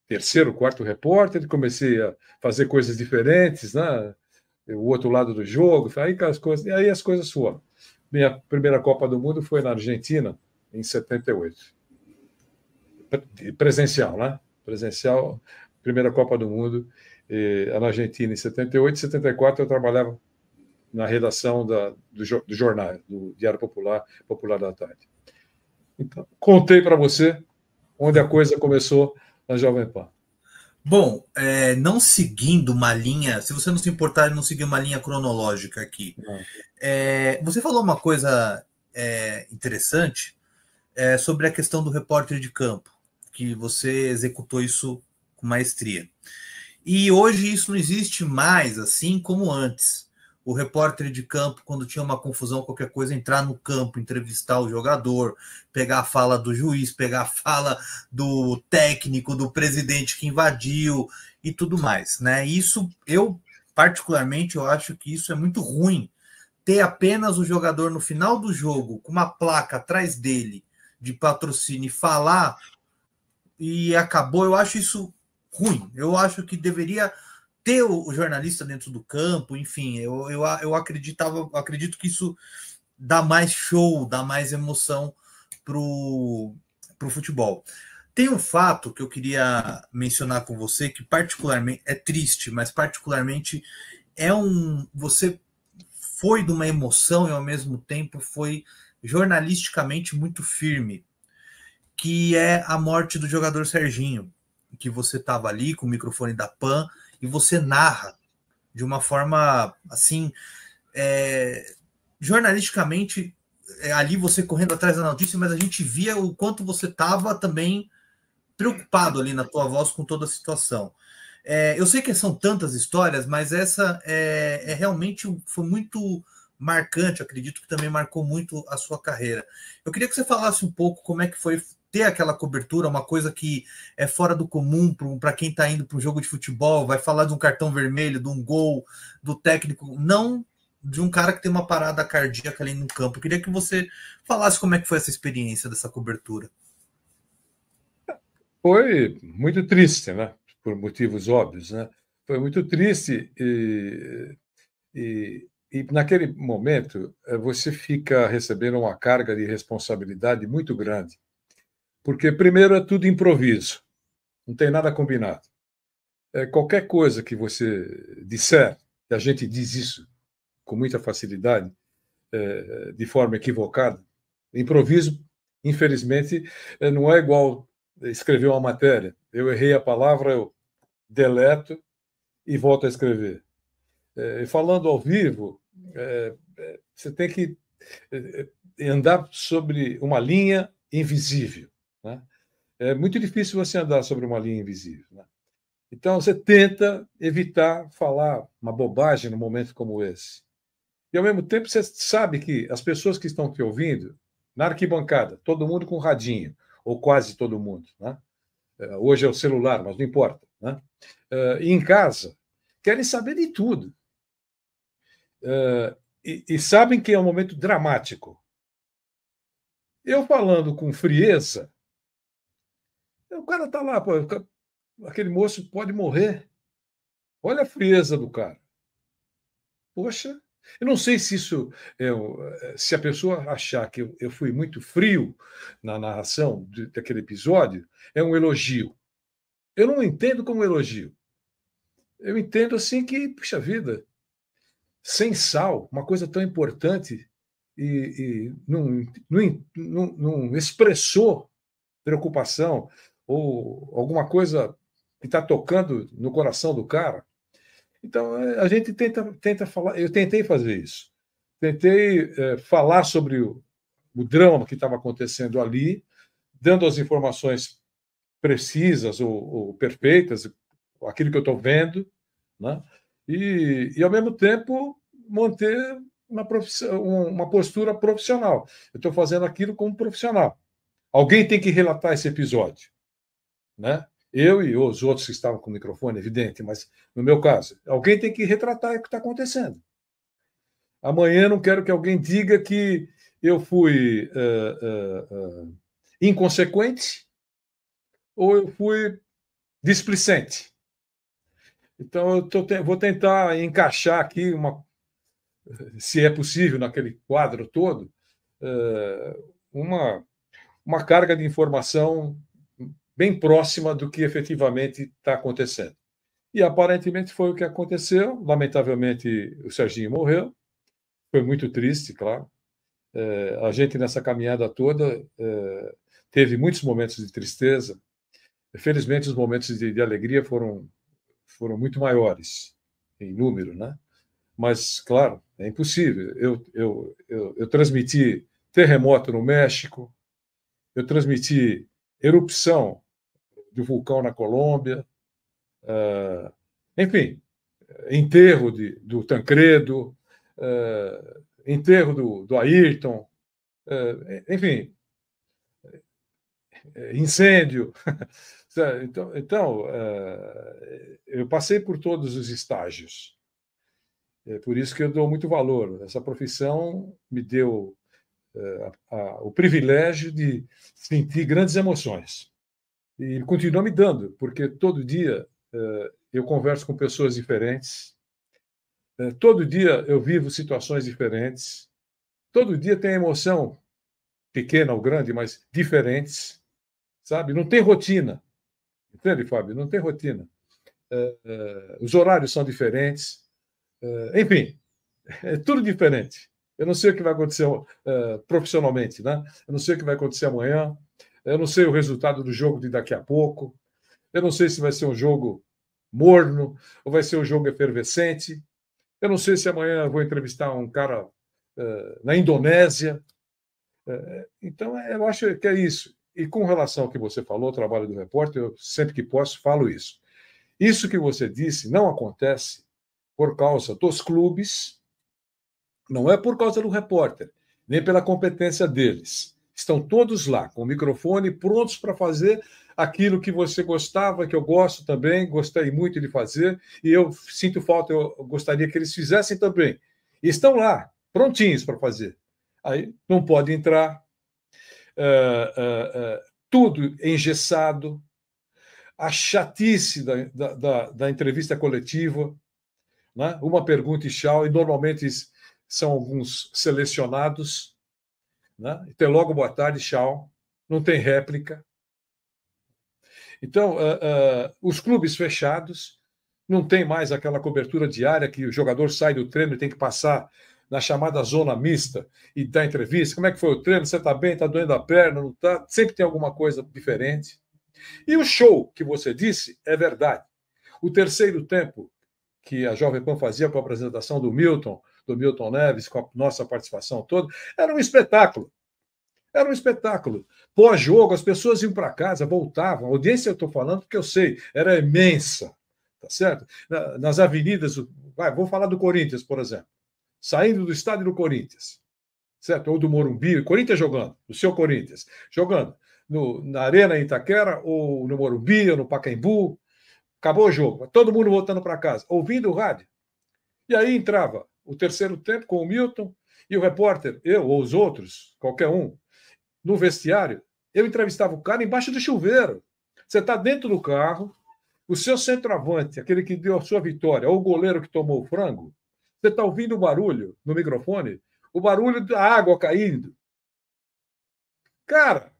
terceiro, quarto repórter, comecei a fazer coisas diferentes, né? O outro lado do jogo, aí as coisas foram. Minha primeira Copa do Mundo foi na Argentina, em 78. Presencial, né? Presencial, primeira Copa do Mundo, na Argentina, em 78. Em 74, eu trabalhava na redação do jornal, do Diário Popular, Popular da Tarde. Então, contei para você onde a coisa começou na Jovem Pan. Bom, não seguindo uma linha, se você não se importar, não seguir uma linha cronológica aqui. Você falou uma coisa interessante sobre a questão do repórter de campo, que você executou isso com maestria. E hoje isso não existe mais assim como antes. O repórter de campo, quando tinha uma confusão, qualquer coisa, entrar no campo, entrevistar o jogador, pegar a fala do juiz, pegar a fala do técnico, do presidente que invadiu e tudo mais, né? Isso, eu particularmente, eu acho que isso é muito ruim. Ter apenas o jogador no final do jogo, com uma placa atrás dele de patrocínio e falar e acabou, eu acho isso ruim. Eu acho que deveria ter o jornalista dentro do campo, enfim, eu acredito que isso dá mais show, dá mais emoção pro futebol. Tem um fato que eu queria mencionar com você, que particularmente é triste, mas particularmente você foi de uma emoção e ao mesmo tempo foi jornalisticamente muito firme, que é a morte do jogador Serginho, que você estava ali com o microfone da PAN e você narra de uma forma assim, jornalisticamente, ali você correndo atrás da notícia, mas a gente via o quanto você estava também preocupado ali na tua voz com toda a situação. Eu sei que são tantas histórias, mas essa realmente foi muito marcante, acredito que também marcou muito a sua carreira. Eu queria que você falasse um pouco como é que foi ter aquela cobertura, uma coisa que é fora do comum para quem está indo para um jogo de futebol, vai falar de um cartão vermelho, de um gol, do técnico, não de um cara que tem uma parada cardíaca ali no campo. Eu queria que você falasse como é que foi essa experiência dessa cobertura. Foi muito triste, né? Por motivos óbvios, né? Foi muito triste e naquele momento você fica recebendo uma carga de responsabilidade muito grande, porque primeiro é tudo improviso, não tem nada combinado. Qualquer coisa que você disser, e a gente diz isso com muita facilidade, de forma equivocada, improviso, infelizmente, não é igual escrever uma matéria. Eu errei a palavra, eu deleto e volto a escrever. Falando ao vivo, você tem que andar sobre uma linha invisível, né? É muito difícil você andar sobre uma linha invisível, né? Então, você tenta evitar falar uma bobagem num momento como esse. E, ao mesmo tempo, você sabe que as pessoas que estão te ouvindo, na arquibancada, todo mundo com radinho, ou quase todo mundo, né? Hoje é o celular, mas não importa, né? E em casa, querem saber de tudo. E sabem que é um momento dramático. Eu falando com frieza, o cara está lá, pô, aquele moço pode morrer. Olha a frieza do cara. Poxa, eu não sei se isso, se a pessoa achar que eu fui muito frio na narração daquele episódio, é um elogio. Eu não entendo como elogio. Eu entendo assim que, puxa vida, sem sal, uma coisa tão importante, e não expressou preocupação ou alguma coisa que está tocando no coração do cara. Então, a gente tenta falar. Eu tentei fazer isso. Tentei falar sobre o drama que estava acontecendo ali, dando as informações precisas ou perfeitas, aquilo que eu estou vendo, né? E, ao mesmo tempo, manter uma postura profissional. Eu estou fazendo aquilo como profissional. Alguém tem que relatar esse episódio, né? Eu e os outros que estavam com o microfone, evidente, mas no meu caso, alguém tem que retratar o que está acontecendo. Amanhã não quero que alguém diga que eu fui inconsequente ou eu fui displicente. Então, vou tentar encaixar aqui, se é possível, naquele quadro todo, uma carga de informação bem próxima do que efetivamente está acontecendo. E aparentemente foi o que aconteceu. Lamentavelmente, o Serginho morreu. Foi muito triste, claro. A gente, nessa caminhada toda, teve muitos momentos de tristeza. Felizmente, os momentos de alegria foram muito maiores em número, né? Mas, claro, é impossível. Eu transmiti terremoto no México, eu transmiti erupção do vulcão na Colômbia, enfim, enterro do Tancredo, enterro do Ayrton, enfim, incêndio. Então, eu passei por todos os estágios. É por isso que eu dou muito valor. Essa profissão me deu o privilégio de sentir grandes emoções. E continua me dando, porque todo dia eu converso com pessoas diferentes, todo dia eu vivo situações diferentes, todo dia tem emoção, pequena ou grande, mas diferentes, sabe? Não tem rotina. Entende, Fábio? Não tem rotina. Os horários são diferentes. Enfim, é tudo diferente. Eu não sei o que vai acontecer profissionalmente, né? Eu não sei o que vai acontecer amanhã. Eu não sei o resultado do jogo de daqui a pouco. Eu não sei se vai ser um jogo morno ou vai ser um jogo efervescente. Eu não sei se amanhã eu vou entrevistar um cara na Indonésia. Então, eu acho que é isso. E com relação ao que você falou, o trabalho do repórter, eu sempre que posso falo isso. Isso que você disse não acontece por causa dos clubes, não é por causa do repórter, nem pela competência deles. Estão todos lá, com o microfone, prontos para fazer aquilo que você gostava, que eu gosto também, gostei muito de fazer, e eu sinto falta, eu gostaria que eles fizessem também. E estão lá, prontinhos para fazer. Aí não pode entrar, tudo engessado, a chatice da entrevista coletiva, né? Uma pergunta e tchau, e normalmente são alguns selecionados, né? Então, logo boa tarde, tchau, não tem réplica. Então, os clubes fechados, não tem mais aquela cobertura diária que o jogador sai do treino e tem que passar na chamada zona mista e dar entrevista. Como é que foi o treino? Você está bem? Está doendo a perna? Não está? Sempre tem alguma coisa diferente. E o show que você disse é verdade. O terceiro tempo que a Jovem Pan fazia com a apresentação do Milton do Milton Neves, com a nossa participação toda. Era um espetáculo. Era um espetáculo. Pós-jogo, as pessoas iam para casa, voltavam. A audiência, eu estou falando, porque eu sei, era imensa. Tá certo? Nas avenidas, vou falar do Corinthians, por exemplo. Saindo do estádio do Corinthians, certo? Ou do Morumbi, Corinthians jogando, o seu Corinthians, jogando na Arena em Itaquera, ou no Morumbi, ou no Pacaembu. Acabou o jogo, todo mundo voltando para casa, ouvindo o rádio. E aí entrava o terceiro tempo com o Milton e o repórter, eu ou os outros, qualquer um, no vestiário. Eu entrevistava o cara embaixo do chuveiro. Você está dentro do carro, o seu centroavante, aquele que deu a sua vitória, ou o goleiro que tomou o frango, você está ouvindo o barulho no microfone, o barulho da água caindo. Cara,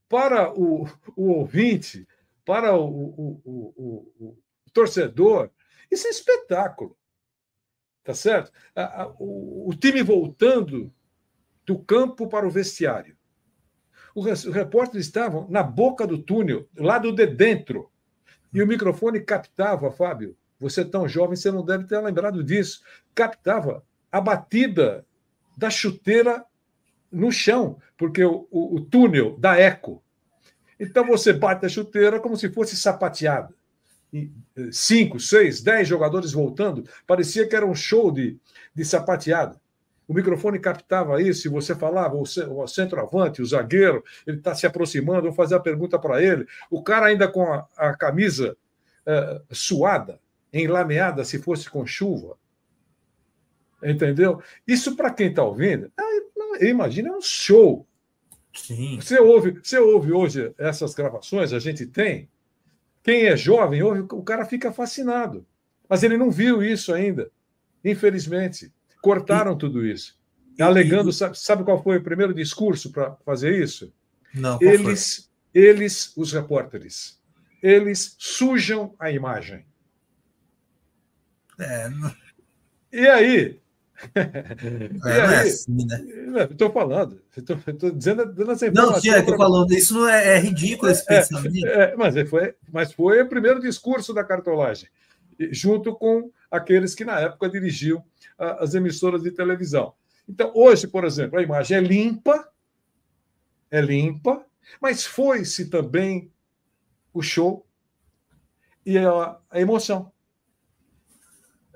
para o ouvinte, para o torcedor, isso é espetáculo. Tá certo? O time voltando do campo para o vestiário. Os repórteres estavam na boca do túnel, lá do de dentro. E o microfone captava, Fábio, você é tão jovem, você não deve ter lembrado disso, captava a batida da chuteira no chão, porque o túnel dá eco. Então você bate a chuteira como se fosse sapateada. 5, 6, 10 jogadores voltando, parecia que era um show de sapateada. O microfone captava isso, e você falava, o centroavante, o zagueiro, ele está se aproximando, vou fazer a pergunta para ele. O cara ainda com a camisa suada, enlameada, se fosse com chuva. Entendeu? Isso, para quem está ouvindo, imagina, é um show. Sim. Você ouve hoje essas gravações, a gente tem. Quem é jovem, ouve, o cara fica fascinado. Mas ele não viu isso ainda, infelizmente. Cortaram tudo isso. Alegando, sabe qual foi o primeiro discurso para fazer isso? Não, eles, os repórteres, eles sujam a imagem. E aí? Não é assim, né? Estou falando, estou dizendo, dando essa informação. Não, tia, estou falando, isso não é ridículo esse pensamento. Mas foi o primeiro discurso da cartolagem, junto com aqueles que na época dirigiam as emissoras de televisão. Então, hoje, por exemplo, a imagem é limpa, mas foi-se também o show e a emoção.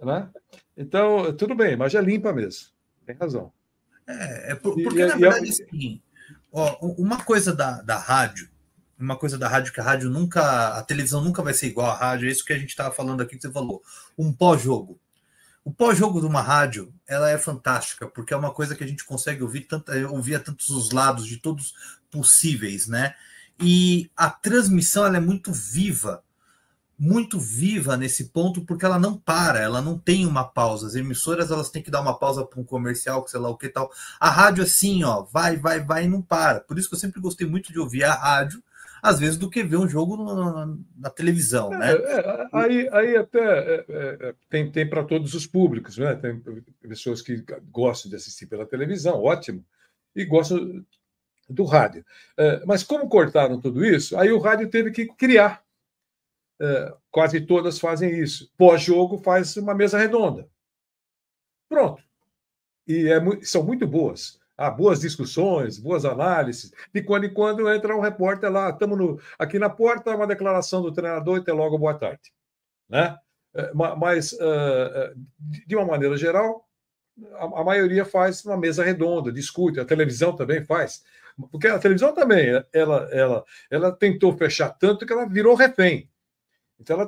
Né? Então, tudo bem, a imagem é limpa mesmo. Tem razão. Porque, na verdade, assim, uma coisa da rádio, que a televisão nunca vai ser igual à rádio, é isso que a gente estava falando aqui, que você falou, um pós-jogo. O pós-jogo de uma rádio, ela é fantástica, porque é uma coisa que a gente consegue ouvir a tantos os lados, de todos possíveis, né? E a transmissão, ela é muito viva nesse ponto, porque ela não para, ela não tem uma pausa. As emissoras, elas têm que dar uma pausa para um comercial, sei lá o que tal. A rádio, assim, vai e não para. Por isso que eu sempre gostei muito de ouvir a rádio, às vezes, do que ver um jogo na televisão, né? Aí até tem para todos os públicos, né? Tem pessoas que gostam de assistir pela televisão, ótimo, e gostam do rádio. Mas como cortaram tudo isso, aí o rádio teve que criar. Quase todas fazem isso. Pós-jogo faz uma mesa redonda. Pronto. E são muito boas. Há boas discussões, boas análises. De quando em quando entra um repórter lá, estamos aqui na porta, uma declaração do treinador e até logo, boa tarde. Né? Mas, de uma maneira geral, a maioria faz uma mesa redonda, discute, a televisão também faz. Porque a televisão também, ela tentou fechar tanto que ela virou refém. Então,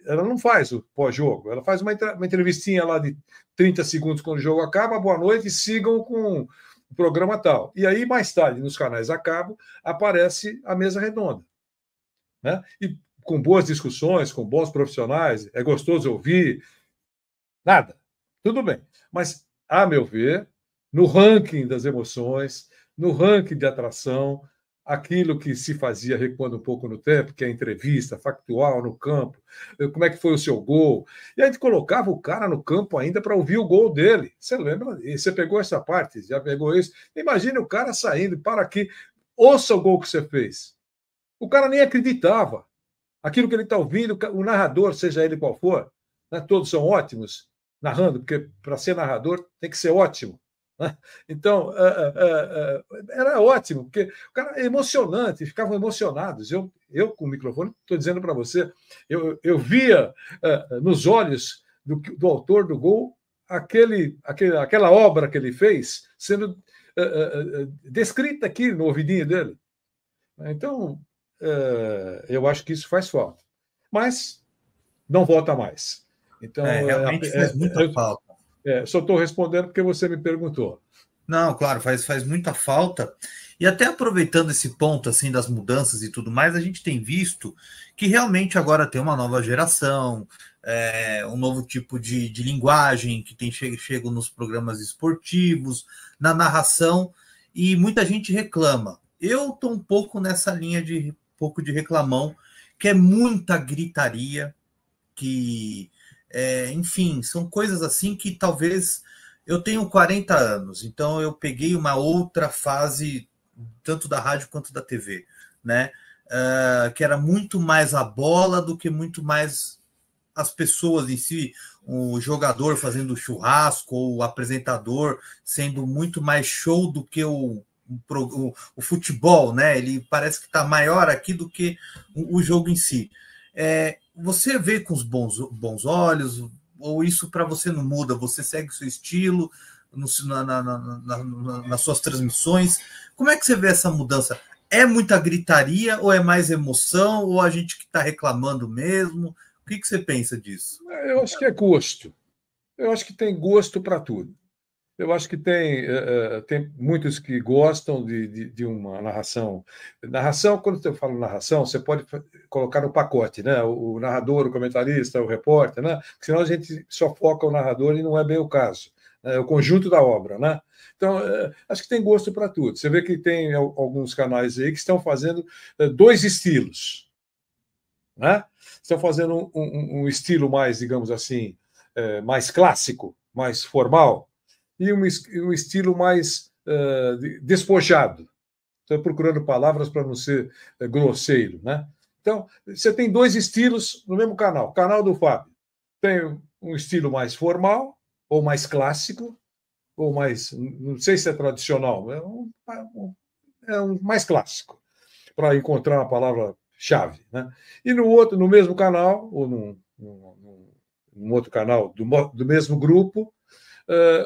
ela não faz o pós-jogo, ela faz uma entrevistinha lá de 30 segundos quando o jogo acaba, boa noite, sigam com o programa tal. E aí, mais tarde, nos canais a cabo, aparece a mesa redonda. Né? E com boas discussões, com bons profissionais, é gostoso ouvir. Nada. Tudo bem. Mas, a meu ver, no ranking das emoções, no ranking de atração, aquilo que se fazia recuando um pouco no tempo, que é a entrevista factual no campo, como é que foi o seu gol. E a gente colocava o cara no campo ainda para ouvir o gol dele. Você lembra? E você pegou essa parte, já pegou isso. Imagine o cara saindo, para aqui, ouça o gol que você fez. O cara nem acreditava. Aquilo que ele está ouvindo, o narrador, seja ele qual for, né, todos são ótimos, narrando, porque para ser narrador tem que ser ótimo. Né? Então, era ótimo, porque o cara é emocionante, ficavam emocionados. Eu com o microfone, estou dizendo para você, eu via nos olhos do autor do gol aquela obra que ele fez sendo descrita aqui no ouvidinho dele. Então, eu acho que isso faz falta. Mas não volta mais. Então, realmente faz muita falta. Só estou respondendo porque você me perguntou. Não, claro, faz muita falta. E até aproveitando esse ponto assim das mudanças e tudo mais, a gente tem visto que realmente agora tem uma nova geração, um novo tipo de linguagem que tem chego nos programas esportivos, na narração, e muita gente reclama. Eu estou um pouco nessa linha de pouco de reclamão, que é muita gritaria, que, enfim, são coisas assim que talvez... Eu tenho 40 anos, então eu peguei uma outra fase, tanto da rádio quanto da TV, né? Que era muito mais a bola do que muito mais as pessoas em si, o jogador fazendo churrasco, ou o apresentador sendo muito mais show do que o futebol, né? Ele parece que está maior aqui do que o jogo em si. Você vê com os bons olhos, ou isso para você não muda? Você segue o seu estilo nas suas transmissões? Como é que você vê essa mudança? É muita gritaria, ou é mais emoção, ou a gente que está reclamando mesmo? O que você pensa disso? Eu acho que é gosto. Eu acho que tem gosto para tudo. Eu acho que tem muitos que gostam de uma narração. Narração, quando eu falo narração, você pode colocar no pacote, né? O narrador, o comentarista, o repórter, né? Porque senão a gente só foca o narrador e não é bem o caso. É o conjunto da obra, né? Então, acho que tem gosto para tudo. Você vê que tem alguns canais aí que estão fazendo dois estilos, né? Estão fazendo um estilo mais, digamos assim, mais clássico, mais formal, e um estilo mais despojado. Estou procurando palavras para não ser grosseiro, né? Então, você tem dois estilos no mesmo canal. O canal do Fábio tem um estilo mais formal, ou mais clássico, ou mais, não sei se é tradicional, é um mais clássico, para encontrar uma palavra-chave, né? E no mesmo canal, ou num outro canal do mesmo grupo,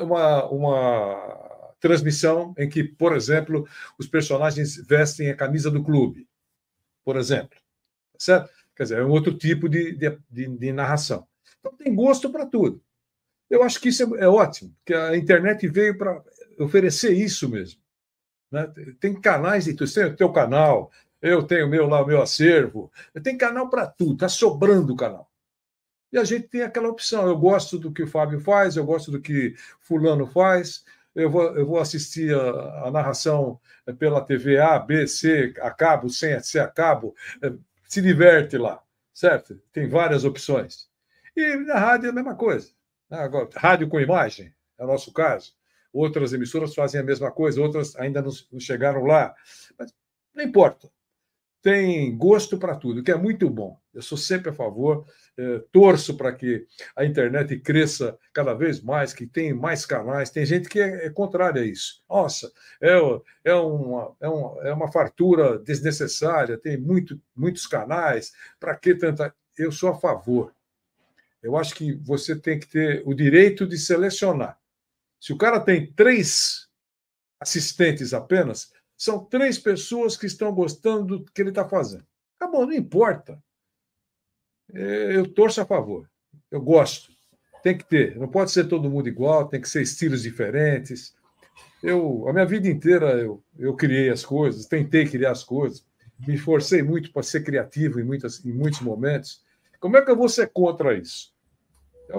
uma transmissão em que, por exemplo, os personagens vestem a camisa do clube, por exemplo. Certo? Quer dizer, é um outro tipo de narração. Então, tem gosto para tudo. Eu acho que isso é ótimo, porque a internet veio para oferecer isso mesmo. Né? Tem canais, você tem o teu canal, eu tenho o meu acervo, tem canal para tudo, está sobrando o canal. E a gente tem aquela opção. Eu gosto do que o Fábio faz, eu gosto do que fulano faz, eu vou assistir a narração pela TV A, B, C, a cabo, sem ser a cabo, se diverte lá, certo? Tem várias opções. E na rádio é a mesma coisa. Agora, rádio com imagem, é o nosso caso. Outras emissoras fazem a mesma coisa, outras ainda não chegaram lá. Mas não importa. Tem gosto para tudo, que é muito bom. Eu sou sempre a favor, torço para que a internet cresça cada vez mais, que tenha mais canais. Tem gente que é contrária a isso. Nossa, é uma fartura desnecessária, tem muitos canais, para que tanta... Eu sou a favor. Eu acho que você tem que ter o direito de selecionar. Se o cara tem 3 assistentes apenas, são 3 pessoas que estão gostando do que ele está fazendo. Acabou, não importa. Eu torço a favor. Eu gosto. Tem que ter. Não pode ser todo mundo igual, tem que ser estilos diferentes. A minha vida inteira eu criei as coisas, tentei criar as coisas, me esforcei muito para ser criativo em muitos momentos. Como é que eu vou ser contra isso?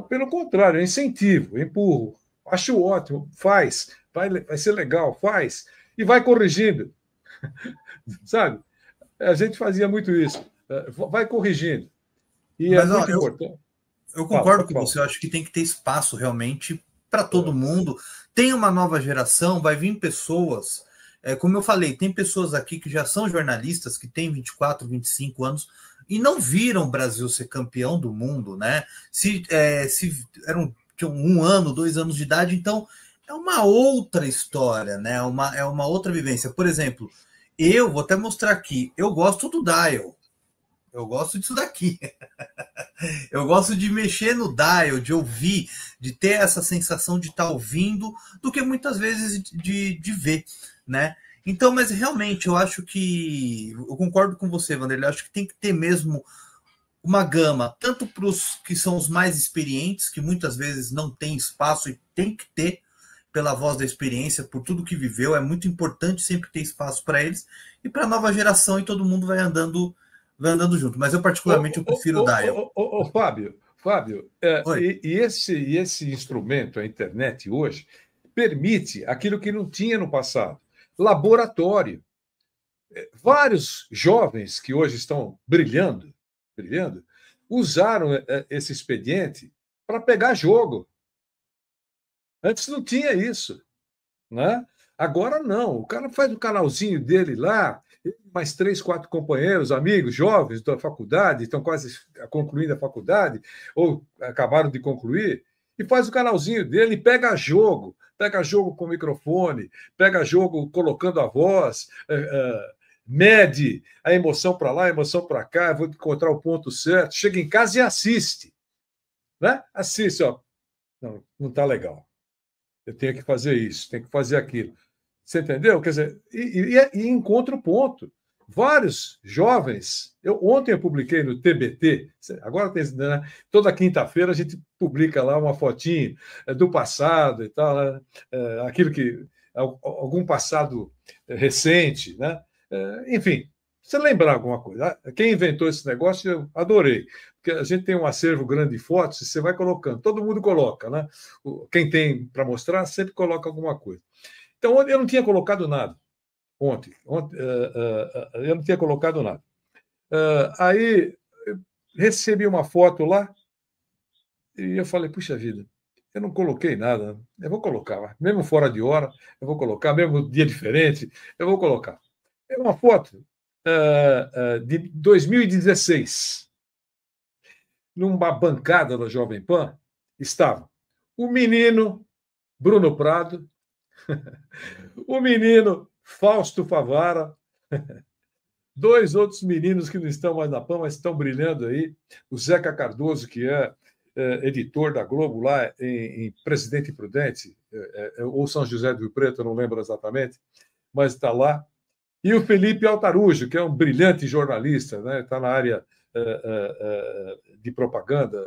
Pelo contrário, eu incentivo, eu empurro, acho ótimo, faz, vai ser legal, faz, e vai corrigindo. Sabe? A gente fazia muito isso, vai corrigindo. E mas, é muito importante. Eu concordo com você, eu acho que tem que ter espaço realmente para todo mundo. Tem uma nova geração, vai vir pessoas, como eu falei, tem pessoas aqui que já são jornalistas, que têm 24, 25 anos, e não viram o Brasil ser campeão do mundo, né? Se eram tinham 1 ano, 2 anos de idade, então é uma outra história, né? É uma outra vivência. Por exemplo, eu vou até mostrar aqui, eu gosto do dial, eu gosto disso daqui. Eu gosto de mexer no dial, de ouvir, de ter essa sensação de estar ouvindo, do que muitas vezes de ver, né? Então, mas realmente eu acho que. Eu concordo com você, Vanderlei. Eu acho que tem que ter mesmo uma gama, tanto para os que são os mais experientes, que muitas vezes não tem espaço e tem que ter, pela voz da experiência, por tudo que viveu. É muito importante sempre ter espaço para eles, e para a nova geração, e todo mundo vai andando junto. Mas eu, particularmente, eu prefiro o dial. Fábio, esse instrumento, a internet hoje, permite aquilo que não tinha no passado: laboratório. Vários jovens que hoje estão brilhando, usaram esse expediente para pegar jogo. Antes não tinha isso, né? Agora não. O cara faz o canalzinho dele lá, mais 3, 4 companheiros, amigos, jovens da faculdade, estão quase concluindo a faculdade, ou acabaram de concluir, e faz o canalzinho dele, pega jogo com microfone, pega jogo colocando a voz, mede a emoção para lá, a emoção para cá, vou encontrar o ponto certo, chega em casa e assiste. Né? Assiste, ó. Não está legal. Eu tenho que fazer isso, tenho que fazer aquilo. Você entendeu? Quer dizer, e encontra o ponto. Vários jovens. Ontem eu publiquei no TBT, agora tem, né, toda quinta-feira a gente publica lá uma fotinho do passado e tal, né, aquilo que. Algum passado recente, né? Enfim, você lembrar alguma coisa. Quem inventou esse negócio, eu adorei. Porque a gente tem um acervo grande de fotos, e você vai colocando, todo mundo coloca, né? Quem tem para mostrar sempre coloca alguma coisa. Então, eu não tinha colocado nada ontem eu não tinha colocado nada. Aí eu recebi uma foto lá e eu falei, puxa vida, eu não coloquei nada, eu vou colocar, mesmo fora de hora, eu vou colocar, mesmo dia diferente, eu vou colocar. É uma foto de 2016. Numa bancada da Jovem Pan, estava o menino Bruno Prado, o menino Fausto Favara, 2 outros meninos que não estão mais na PAN, mas estão brilhando aí, o Zeca Cardoso, que é editor da Globo lá em Presidente Prudente, ou São José do Rio Preto, eu não lembro exatamente, mas está lá. E o Felipe Altarujo, que é um brilhante jornalista, né? Está na área de propaganda,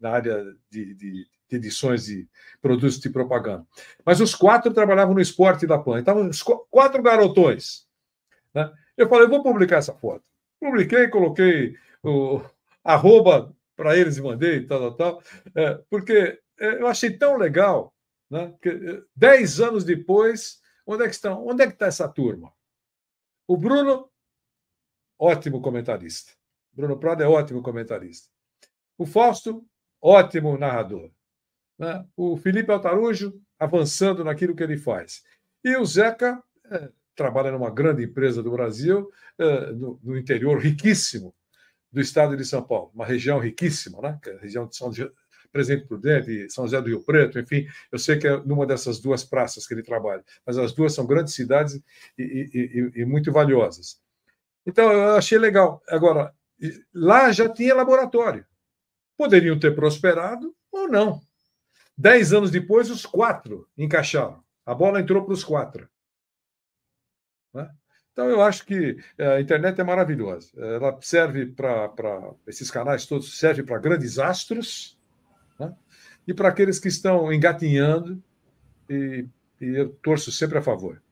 na área de edições de produtos de propaganda. Mas os 4 trabalhavam no esporte da PAN. Estavam os 4 garotões. Né? Eu falei, eu vou publicar essa foto. Publiquei, coloquei o arroba para eles e mandei, tal. Porque eu achei tão legal, né? Porque 10 anos depois, onde é que estão? Onde é que está essa turma? O Bruno, ótimo comentarista. Bruno Prado é ótimo comentarista. O Fausto, ótimo narrador. Né? O Felipe Altarujo, avançando naquilo que ele faz. E o Zeca trabalha numa grande empresa do Brasil, no interior riquíssimo do estado de São Paulo, uma região riquíssima, né? Que é a região de Presidente Prudente, São José do Rio Preto, enfim, eu sei que é numa dessas 2 praças que ele trabalha, mas as 2 são grandes cidades e muito valiosas. Então, eu achei legal. Agora, lá já tinha laboratório. Poderiam ter prosperado ou não. 10 anos depois, os 4 encaixaram. A bola entrou para os 4. Né? Então, eu acho que a internet é maravilhosa. Ela serve para esses canais todos, serve para grandes astros, né? E para aqueles que estão engatinhando, e eu torço sempre a favor.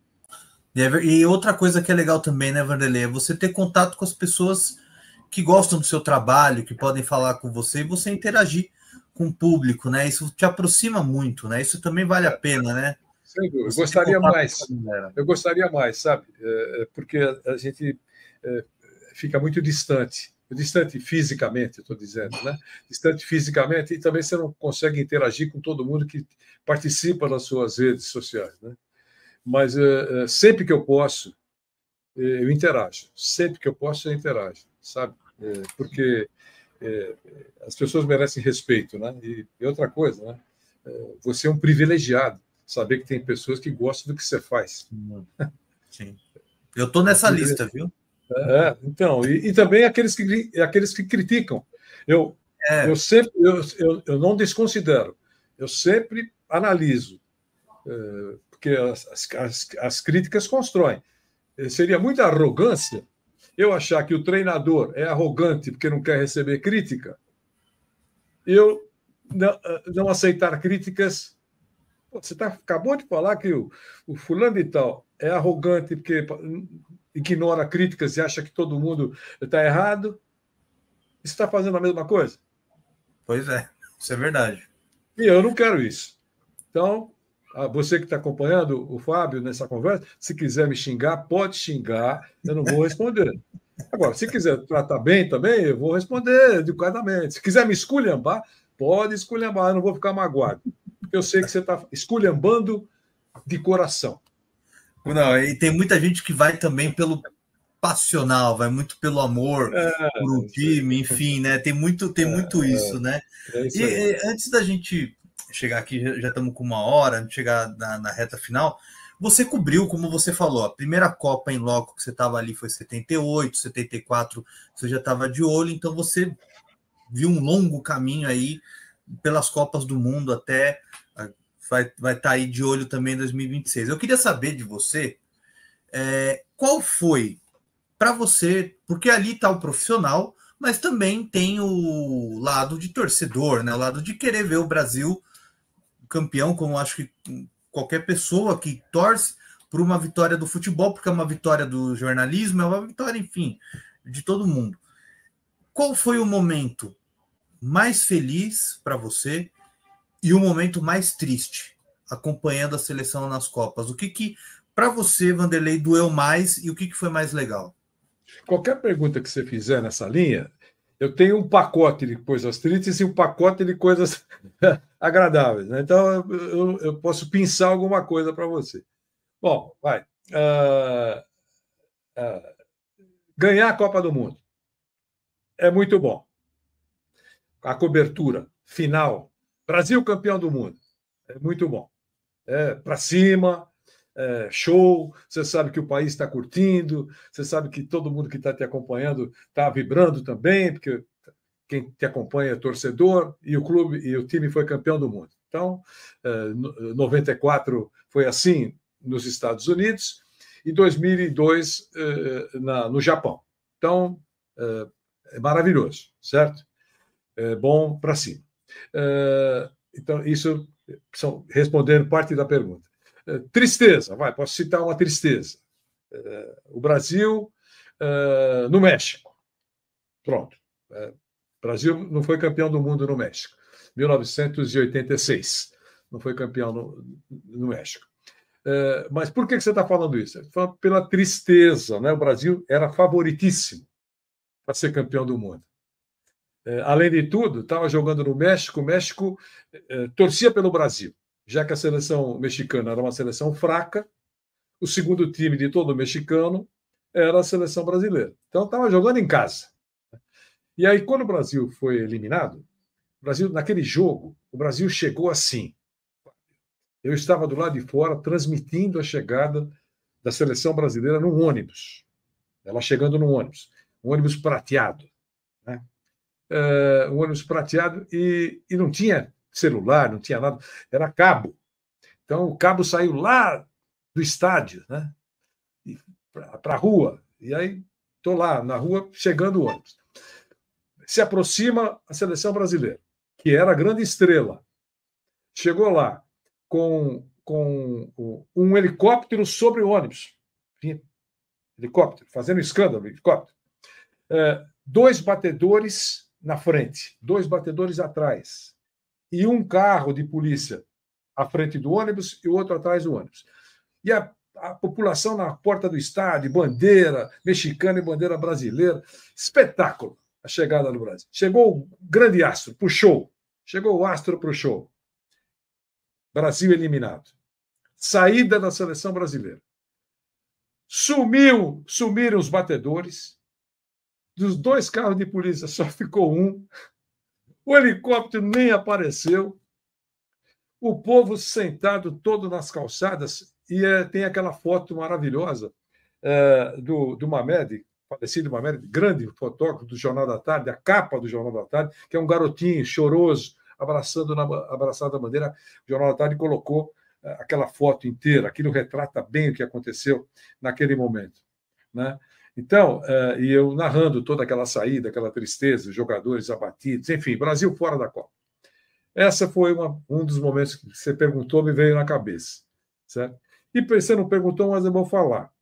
E outra coisa que é legal também, né, Vanderlei, é você ter contato com as pessoas que gostam do seu trabalho, que podem falar com você, e você interagir com o público, né? Isso te aproxima muito, né? Isso também vale a pena, né? Sem dúvida. Eu gostaria mais, sabe? Porque a gente fica muito distante fisicamente, estou dizendo, né? Distante fisicamente, e também você não consegue interagir com todo mundo que participa das suas redes sociais, né? Mas sempre que eu posso, eu interajo. Sempre que eu posso, eu interajo, sabe? Porque as pessoas merecem respeito, né? E outra coisa, né? você é um privilegiado, saber que tem pessoas que gostam do que você faz. Sim. Eu estou nessa lista, viu? Então, e também aqueles que criticam. Eu sempre eu não desconsidero, eu sempre analiso, porque as críticas constroem. Seria muita arrogância eu achar que o treinador é arrogante porque não quer receber crítica, eu não aceitar críticas. Você acabou de falar que o fulano e tal é arrogante porque ignora críticas e acha que todo mundo está errado. Você está fazendo a mesma coisa? Pois é, isso é verdade. E eu não quero isso. Então, você que está acompanhando o Fábio nessa conversa, se quiser me xingar, pode xingar, eu não vou responder. Agora, se quiser tratar bem também, eu vou responder educadamente. Se quiser me esculhambar, pode esculhambar, eu não vou ficar magoado. Porque eu sei que você está esculhambando de coração. Não, e tem muita gente que vai também pelo passional, vai muito pelo amor por um time, enfim, né? Tem muito isso, né? Isso e antes da gente chegar aqui, já estamos com 1 hora, chegar na reta final, você cobriu, como você falou, a primeira Copa em loco que você estava ali foi 78, 74, você já estava de olho, então você viu um longo caminho aí pelas Copas do Mundo até vai estar aí de olho também em 2026. Eu queria saber de você qual foi para você, porque ali está o profissional, mas também tem o lado de torcedor, né? O lado de querer ver o Brasil campeão, como acho que qualquer pessoa que torce por uma vitória do futebol, porque é uma vitória do jornalismo, é uma vitória, enfim, de todo mundo. Qual foi o momento mais feliz para você e o momento mais triste acompanhando a seleção nas Copas? O que para você, Vanderlei, doeu mais e o que foi mais legal? Qualquer pergunta que você fizer nessa linha, eu tenho um pacote de coisas tristes e um pacote de coisas agradáveis, né? Então, eu posso pensar alguma coisa para você. Bom, vai. Ganhar a Copa do Mundo é muito bom. A cobertura final, Brasil campeão do mundo, é muito bom. Para cima, show, você sabe que o país está curtindo, você sabe que todo mundo que está te acompanhando está vibrando também, porque quem te acompanha é torcedor, e o clube e o time foi campeão do mundo. Então, 94 foi assim nos Estados Unidos, e 2002 no Japão. Então, é maravilhoso, certo? É bom para cima. Então, isso respondendo parte da pergunta. Tristeza, posso citar uma tristeza. O Brasil no México. Pronto. O Brasil não foi campeão do mundo no México. 1986. Não foi campeão no México. Mas por que você está falando isso? Pela tristeza, né? O Brasil era favoritíssimo para ser campeão do mundo. Além de tudo, estava jogando no México, o México torcia pelo Brasil, já que a seleção mexicana era uma seleção fraca, o segundo time de todo mexicano era a seleção brasileira. Então, estava jogando em casa. E aí, quando o Brasil foi eliminado, naquele jogo, o Brasil chegou assim. Eu estava do lado de fora transmitindo a chegada da seleção brasileira num ônibus. Ela chegando num ônibus. Um ônibus prateado. Né? Um ônibus prateado e não tinha celular, não tinha nada. Era cabo. Então, o cabo saiu lá do estádio, né? Para a rua. E aí, estou lá na rua, chegando o ônibus. Se aproxima a seleção brasileira, que era a grande estrela. Chegou lá com um helicóptero sobre o ônibus. Helicóptero, fazendo escândalo, helicóptero. 2 batedores na frente, 2 batedores atrás. E um carro de polícia à frente do ônibus e o outro atrás do ônibus. E a população na porta do estádio, bandeira mexicana e bandeira brasileira. Espetáculo a chegada do Brasil. Chegou o grande astro para o show. Chegou o astro para o show. Brasil eliminado. Saída da seleção brasileira. Sumiram os batedores. Dos 2 carros de polícia só ficou um. O helicóptero nem apareceu. o povo sentado todo nas calçadas, e tem aquela foto maravilhosa do Mamed, falecido Mamed, grande fotógrafo do Jornal da Tarde, a capa do Jornal da Tarde, que é um garotinho choroso, abraçado à bandeira. O Jornal da Tarde colocou aquela foto inteira, aquilo retrata bem o que aconteceu naquele momento, né? Então, e eu narrando toda aquela saída, aquela tristeza, os jogadores abatidos, enfim, Brasil fora da Copa. Essa foi um dos momentos que você perguntou, me veio na cabeça, certo? E você não perguntou, mas eu vou falar.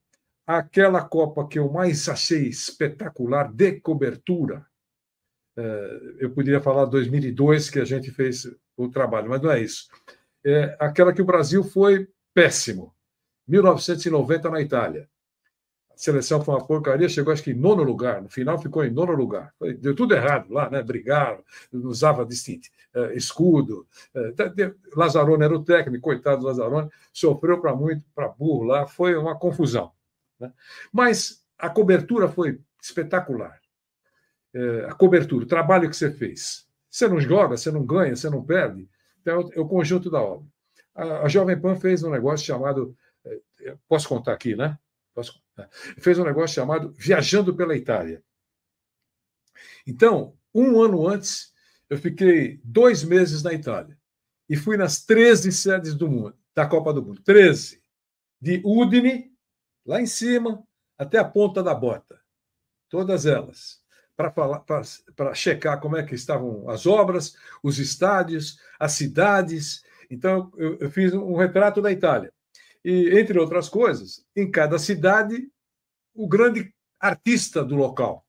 Aquela Copa que eu mais achei espetacular de cobertura, eu poderia falar 2002, que a gente fez o trabalho, mas não é isso. Aquela que o Brasil foi péssimo, 1990 na Itália. A seleção foi uma porcaria, chegou acho que em 9º lugar, no final ficou em 9º lugar. Deu tudo errado lá, né? Brigaram, usava escudo. Lazzaroni era o técnico, coitado do Lazzaroni, sofreu para burro lá, foi uma confusão, né? Mas a cobertura foi espetacular. A cobertura, o trabalho que você fez. Você não joga, você não ganha, você não perde. Então, é o conjunto da obra. A Jovem Pan fez um negócio chamado... Posso contar aqui, né? Fez um negócio chamado Viajando pela Itália. Então, um ano antes, eu fiquei 2 meses na Itália e fui nas 13 sedes do mundo, da Copa do Mundo. 13. De Udine, lá em cima, até a ponta da bota. Todas elas. Para checar como é que estavam as obras, os estádios, as cidades. Então, eu fiz um retrato da Itália. E, entre outras coisas, em cada cidade, o grande artista do local.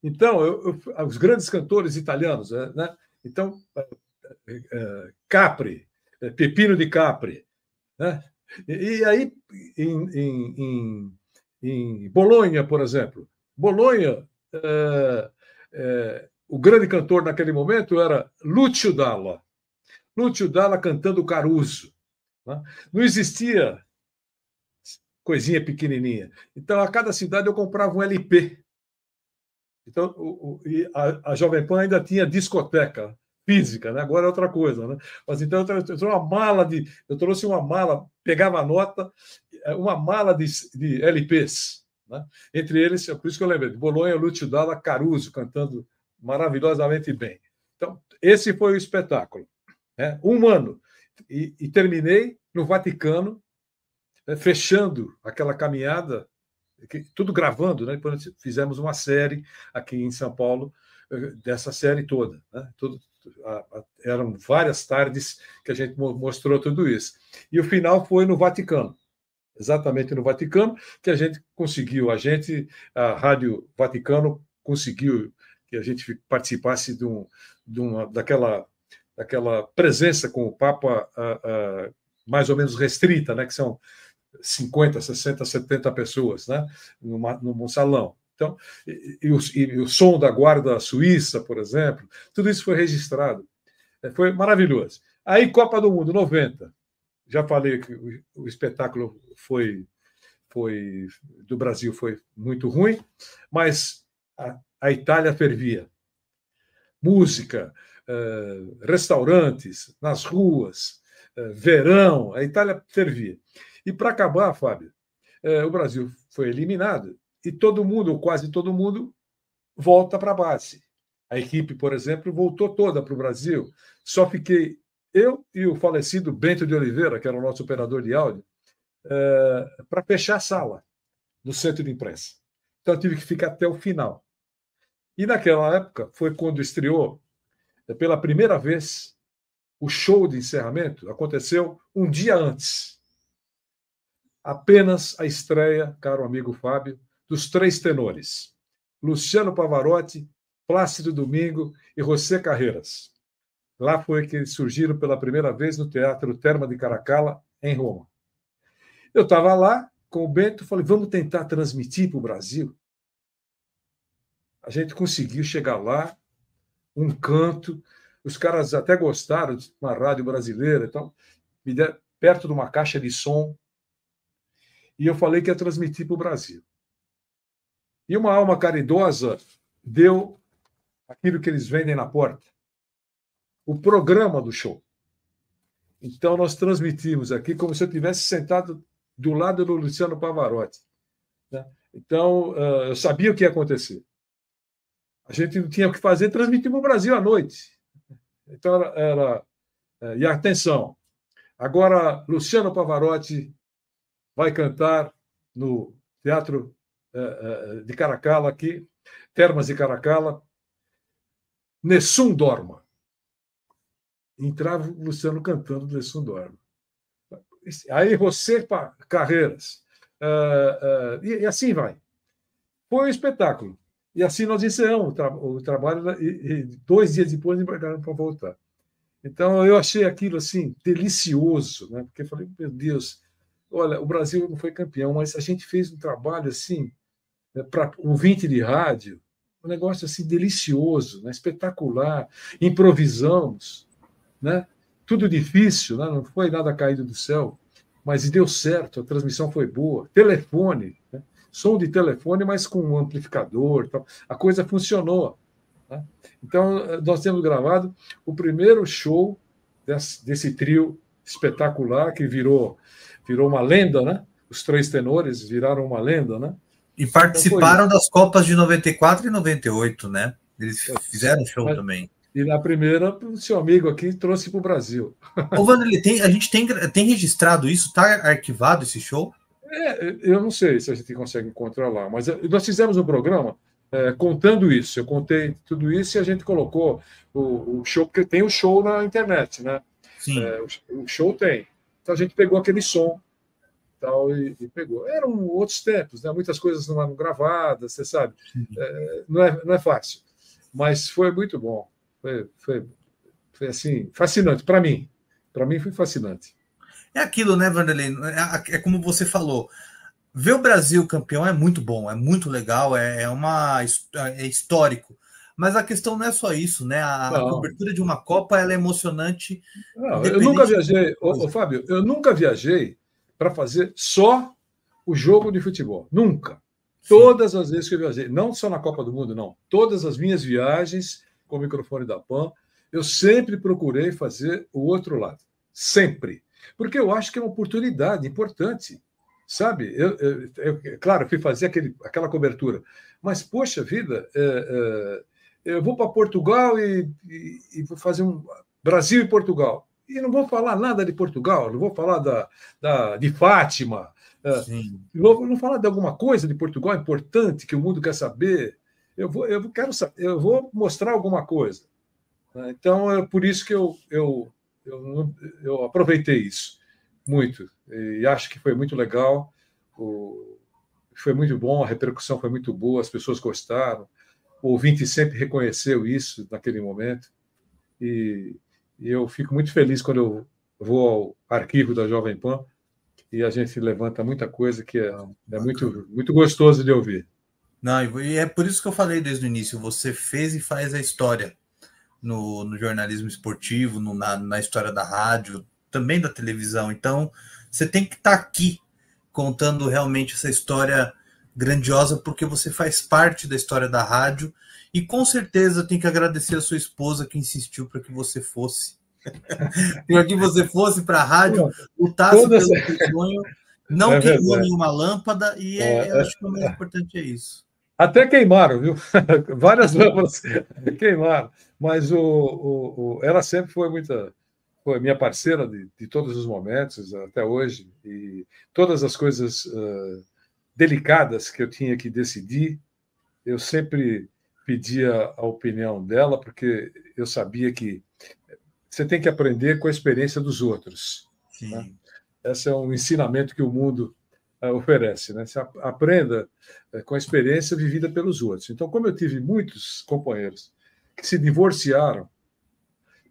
Então, os grandes cantores italianos, né? Então, Capri, Peppino di Capri, né? E aí, em Bolonha, por exemplo, Bolonha, o grande cantor naquele momento era Lucio Dalla. Lucio Dalla cantando Caruso. Não existia coisinha pequenininha. Então, a cada cidade eu comprava um LP. Então, a Jovem Pan ainda tinha discoteca física, né? Agora é outra coisa, né? Mas então eu trouxe uma mala, pegava a nota, uma mala de LPs, né? Entre eles, por isso que eu lembrei, de Bolonha, Lucio Dalla, Caruso, cantando maravilhosamente bem. Então, esse foi o espetáculo, né? Um ano. E terminei no Vaticano, fechando aquela caminhada, tudo gravando, né? Depois fizemos uma série aqui em São Paulo, dessa série toda, né? Eram várias tardes que a gente mostrou tudo isso. E o final foi no Vaticano, exatamente no Vaticano, que a gente conseguiu, a Rádio Vaticano conseguiu que a gente participasse daquela presença com o Papa mais ou menos restrita, né? Que são 50, 60, 70 pessoas, né? Num salão. Então, e o som da Guarda Suíça, por exemplo, tudo isso foi registrado. Foi maravilhoso. Aí, Copa do Mundo, 90. Já falei que o espetáculo do Brasil foi muito ruim, mas a Itália fervia. Música, restaurantes, nas ruas, verão, a Itália fervia. E para acabar, Fábio, o Brasil foi eliminado e todo mundo, ou quase todo mundo, volta para a base. A equipe, por exemplo, voltou toda para o Brasil. Só fiquei eu e o falecido Bento de Oliveira, que era o nosso operador de áudio, para fechar a sala no centro de imprensa. Então, eu tive que ficar até o final. E naquela época foi quando estreou, pela primeira vez, o show de encerramento aconteceu um dia antes. Apenas a estreia, caro amigo Fábio, dos 3 tenores: Luciano Pavarotti, Plácido Domingo e José Carreras. Lá foi que surgiram pela primeira vez no Teatro Terma de Caracalla, em Roma. Eu estava lá com o Bento, falei, vamos tentar transmitir para o Brasil. A gente conseguiu chegar lá, um canto, os caras até gostaram de uma rádio brasileira, então, me deram perto de uma caixa de som, e eu falei que ia transmitir para o Brasil. E uma alma caridosa deu aquilo que eles vendem na porta, o programa do show. Então, nós transmitimos aqui como se eu estivesse sentado do lado do Luciano Pavarotti, né? Então, eu sabia o que ia acontecer. A gente não tinha o que fazer, transmitimos o Brasil à noite. Então, e atenção, agora Luciano Pavarotti vai cantar no Teatro de Caracalla, aqui, Termas de Caracalla, Nessun Dorma. Entrava o Luciano cantando Nessun Dorma. Aí José Carreiras. E assim vai. Foi um espetáculo. E assim nós encerramos o trabalho e 2 dias depois embarcaram para voltar. Então, eu achei aquilo assim delicioso, né? Porque eu falei, meu Deus, olha, o Brasil não foi campeão, mas a gente fez um trabalho assim, para ouvinte de rádio, um negócio assim delicioso, né? Espetacular. Improvisamos, né? Tudo difícil, né? Não foi nada caído do céu, mas deu certo, a transmissão foi boa. Telefone, né? Som de telefone, mas com um amplificador, tal. A coisa funcionou, né? Então, nós temos gravado o primeiro show desse trio espetacular que virou uma lenda, né? Os 3 tenores viraram uma lenda, né? E participaram das Copas de 94 e 98, né? Eles fizeram show também. E na primeira, o seu amigo aqui trouxe para o Brasil. Ô, Vanderlei, a gente tem registrado isso? Está arquivado esse show? Eu não sei se a gente consegue encontrar lá, mas nós fizemos um programa contando isso. Eu contei tudo isso e a gente colocou o show, porque tem o show na internet, né? Sim. O show tem. Então a gente pegou aquele som tal, e pegou. Eram outros tempos, né? Muitas coisas não eram gravadas, você sabe. Não é fácil, mas foi muito bom. Foi assim, fascinante para mim. Para mim foi fascinante. É aquilo, né, Vanderlei? É como você falou. Ver o Brasil campeão é muito bom, é muito legal, é histórico. Mas a questão não é só isso, né? A cobertura de uma Copa ela é emocionante. Não, eu nunca viajei, Fábio, eu nunca viajei para fazer só o jogo de futebol. Nunca. Sim. Todas as vezes que eu viajei, não só na Copa do Mundo, não. Todas as minhas viagens com o microfone da PAN, eu sempre procurei fazer o outro lado. Sempre. Porque eu acho que é uma oportunidade importante. Sabe? Claro, fui fazer aquela cobertura. Mas, poxa vida, eu vou para Portugal e vou fazer um Brasil e Portugal. E não vou falar nada de Portugal, não vou falar de Fátima, não vou falar de alguma coisa de Portugal importante que o mundo quer saber. Eu vou mostrar alguma coisa. Então, é por isso que eu aproveitei isso muito. E acho que foi muito legal. Foi muito bom, a repercussão foi muito boa, as pessoas gostaram. O ouvinte sempre reconheceu isso naquele momento. E eu fico muito feliz quando eu vou ao arquivo da Jovem Pan e a gente levanta muita coisa que é muito, muito gostoso de ouvir. Não, e é por isso que eu falei desde o início, você fez e faz a história no jornalismo esportivo, na história da rádio, também da televisão. Então, você tem que estar aqui contando realmente essa história grandiosa, porque você faz parte da história da rádio e com certeza tem que agradecer a sua esposa que insistiu para que você fosse. Para que você fosse para a rádio, lutasse pelo seu sonho, não queimou nenhuma lâmpada e eu acho que o mais importante é isso. Até queimaram, viu? Várias lâmpadas queimaram, mas ela sempre foi minha parceira de todos os momentos, até hoje, e todas as coisas delicadas que eu tinha que decidir, eu sempre pedia a opinião dela, porque eu sabia que você tem que aprender com a experiência dos outros. Né? Esse é um ensinamento que o mundo oferece. Né? Você aprenda com a experiência vivida pelos outros. Então, como eu tive muitos companheiros que se divorciaram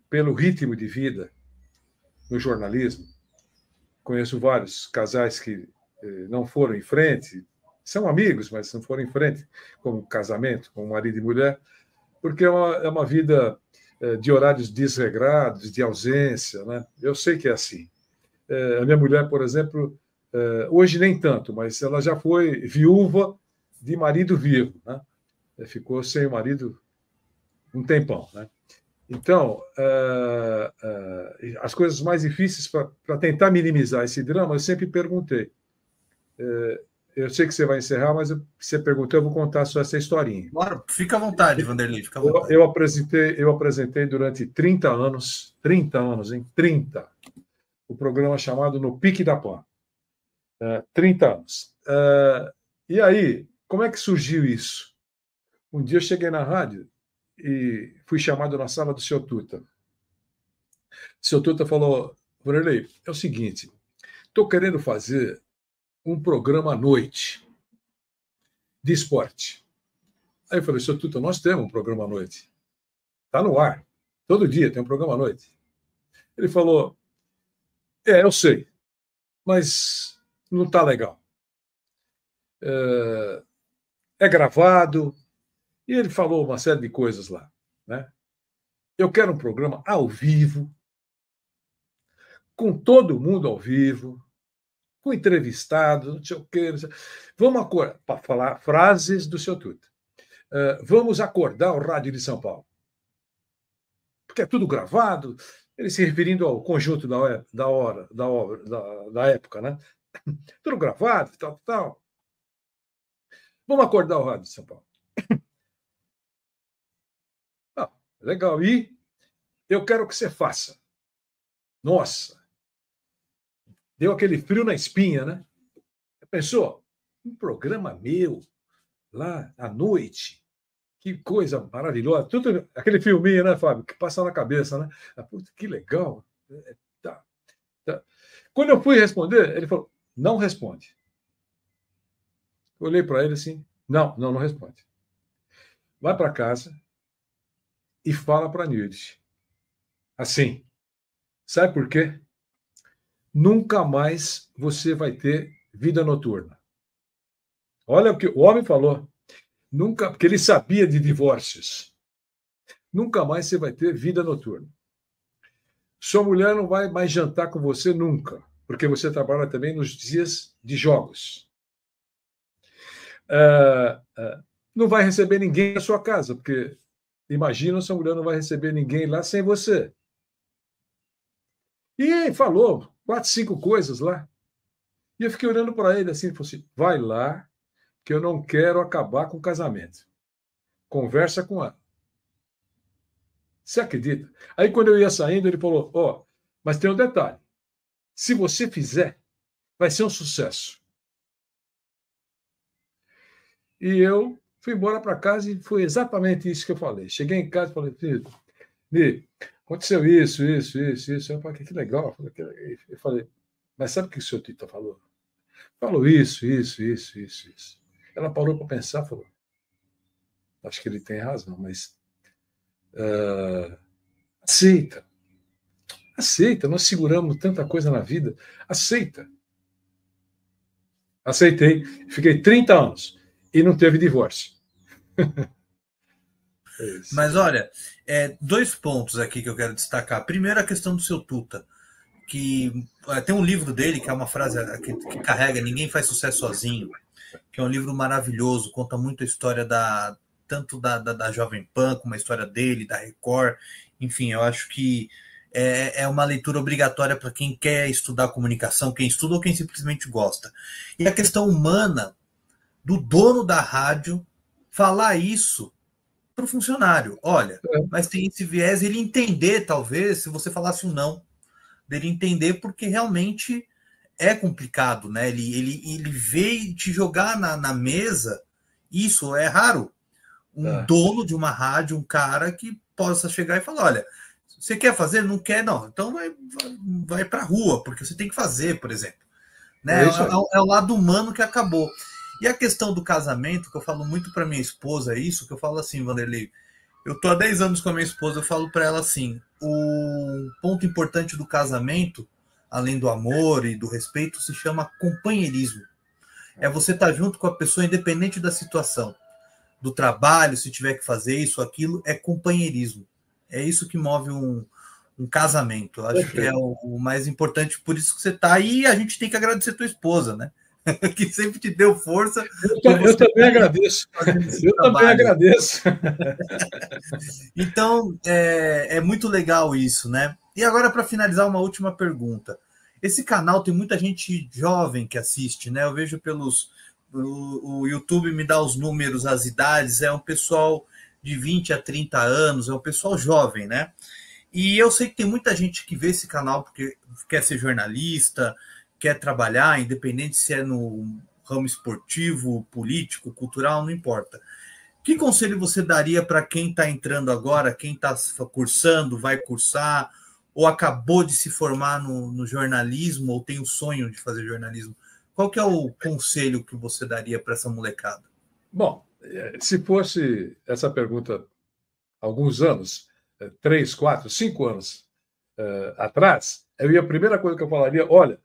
pelo ritmo de vida no jornalismo, conheço vários casais que não foram em frente, são amigos, mas não foram em frente, como casamento, como marido e mulher, porque é uma vida de horários desregrados, de ausência. Né? Eu sei que é assim. A minha mulher, por exemplo, hoje nem tanto, mas ela já foi viúva de marido vivo. Né? Ficou sem o marido um tempão. Né? Então, as coisas mais difíceis para tentar minimizar esse drama, eu sempre perguntei. Eu sei que você vai encerrar, mas você perguntou, eu vou contar só essa historinha. Claro, fica à vontade, Vanderlei, fica à vontade. Eu apresentei durante 30 anos, hein? 30, o programa chamado No Pique da Pan. 30 anos. E aí, como é que surgiu isso? Um dia eu cheguei na rádio e fui chamado na sala do Sr. Tuta. O Sr. Tuta falou, Vanderlei, é o seguinte, estou querendo fazer um programa à noite de esporte. Aí eu falei, Sr. Tuta, nós temos um programa à noite. Está no ar. Todo dia tem um programa à noite. Ele falou, eu sei, mas não está legal. É gravado. E ele falou uma série de coisas lá. Né? Eu quero um programa ao vivo, com todo mundo ao vivo, com entrevistado, não sei o quê. Vamos acordar, para falar frases do Sr. Tuta. Vamos acordar o rádio de São Paulo. Porque é tudo gravado, ele se referindo ao conjunto da época, né? Tudo gravado, tal. Vamos acordar o rádio de São Paulo. Legal. E eu quero que você faça. Nossa, deu aquele frio na espinha, né? Pensou? Um programa meu, lá à noite. Que coisa maravilhosa. Tudo, aquele filminho, né, Fábio? Que passa na cabeça, né? Puta, que legal. Tá. Quando eu fui responder, ele falou, não responde. Eu olhei para ele assim, não responde. Vai para casa e fala para a Nilde. Assim, sabe por quê? Nunca mais você vai ter vida noturna. Olha o que o homem falou. Nunca, porque ele sabia de divórcios. Nunca mais você vai ter vida noturna. Sua mulher não vai mais jantar com você nunca, porque você trabalha também nos dias de jogos. Não vai receber ninguém na sua casa, porque imagina sua mulher não vai receber ninguém lá sem você. E falou 4, 5 coisas lá. E eu fiquei olhando para ele assim, falei assim, vai lá, que eu não quero acabar com o casamento. Conversa com ela. Você acredita? Aí, quando eu ia saindo, ele falou, mas tem um detalhe. Se você fizer, vai ser um sucesso. E eu fui embora para casa e foi exatamente isso que eu falei. Cheguei em casa e falei, Mi, aconteceu isso. Eu falei, que legal. Eu falei, mas sabe o que o senhor Tita falou? Falou isso. Ela parou para pensar e falou, acho que ele tem razão, mas aceita, nós seguramos tanta coisa na vida, aceitei, fiquei 30 anos e não teve divórcio. Mas olha, 2 pontos aqui que eu quero destacar. Primeiro, a questão do seu Tuta, que tem um livro dele que é uma frase que carrega, ninguém faz sucesso sozinho, que é um livro maravilhoso, conta muito a história tanto da Jovem Pan, como a história dele, da Record. Enfim, eu acho que é uma leitura obrigatória para quem quer estudar comunicação, quem estuda ou quem simplesmente gosta. E a questão humana do dono da rádio falar isso para o funcionário. Olha, mas tem esse viés, ele entender, talvez, se você falasse um não, dele entender, porque realmente é complicado, né? Ele veio te jogar na mesa, isso é raro. Dono de uma rádio, um cara que possa chegar e falar, olha, você quer fazer? Não quer? Não. Então vai para a rua, porque você tem que fazer, por exemplo. Né? É o lado humano que acabou. E a questão do casamento, que eu falo muito para minha esposa isso, que eu falo assim, Vanderlei, eu tô há 10 anos com a minha esposa, eu falo para ela assim, o ponto importante do casamento, além do amor e do respeito, se chama companheirismo. É você estar junto com a pessoa, independente da situação. Do trabalho, se tiver que fazer isso, aquilo, é companheirismo. É isso que move um casamento. Eu acho que é o mais importante, por isso que você está aí, e a gente tem que agradecer a tua esposa, né? Que sempre te deu força. Eu também agradeço. Eu também agradeço. Então, é muito legal isso, né? E agora, para finalizar, uma última pergunta. Esse canal tem muita gente jovem que assiste, né? Eu vejo o YouTube me dá os números, as idades, é um pessoal de 20 a 30 anos, é um pessoal jovem, né? E eu sei que tem muita gente que vê esse canal porque quer ser jornalista, quer trabalhar, independente se é no ramo esportivo, político, cultural, não importa. Que conselho você daria para quem está entrando agora, quem está cursando, vai cursar, ou acabou de se formar no jornalismo, ou tem o sonho de fazer jornalismo? Qual que é o conselho que você daria para essa molecada? Bom, se fosse essa pergunta há alguns anos, 3, 4, 5 anos atrás, a primeira coisa que eu falaria, olha,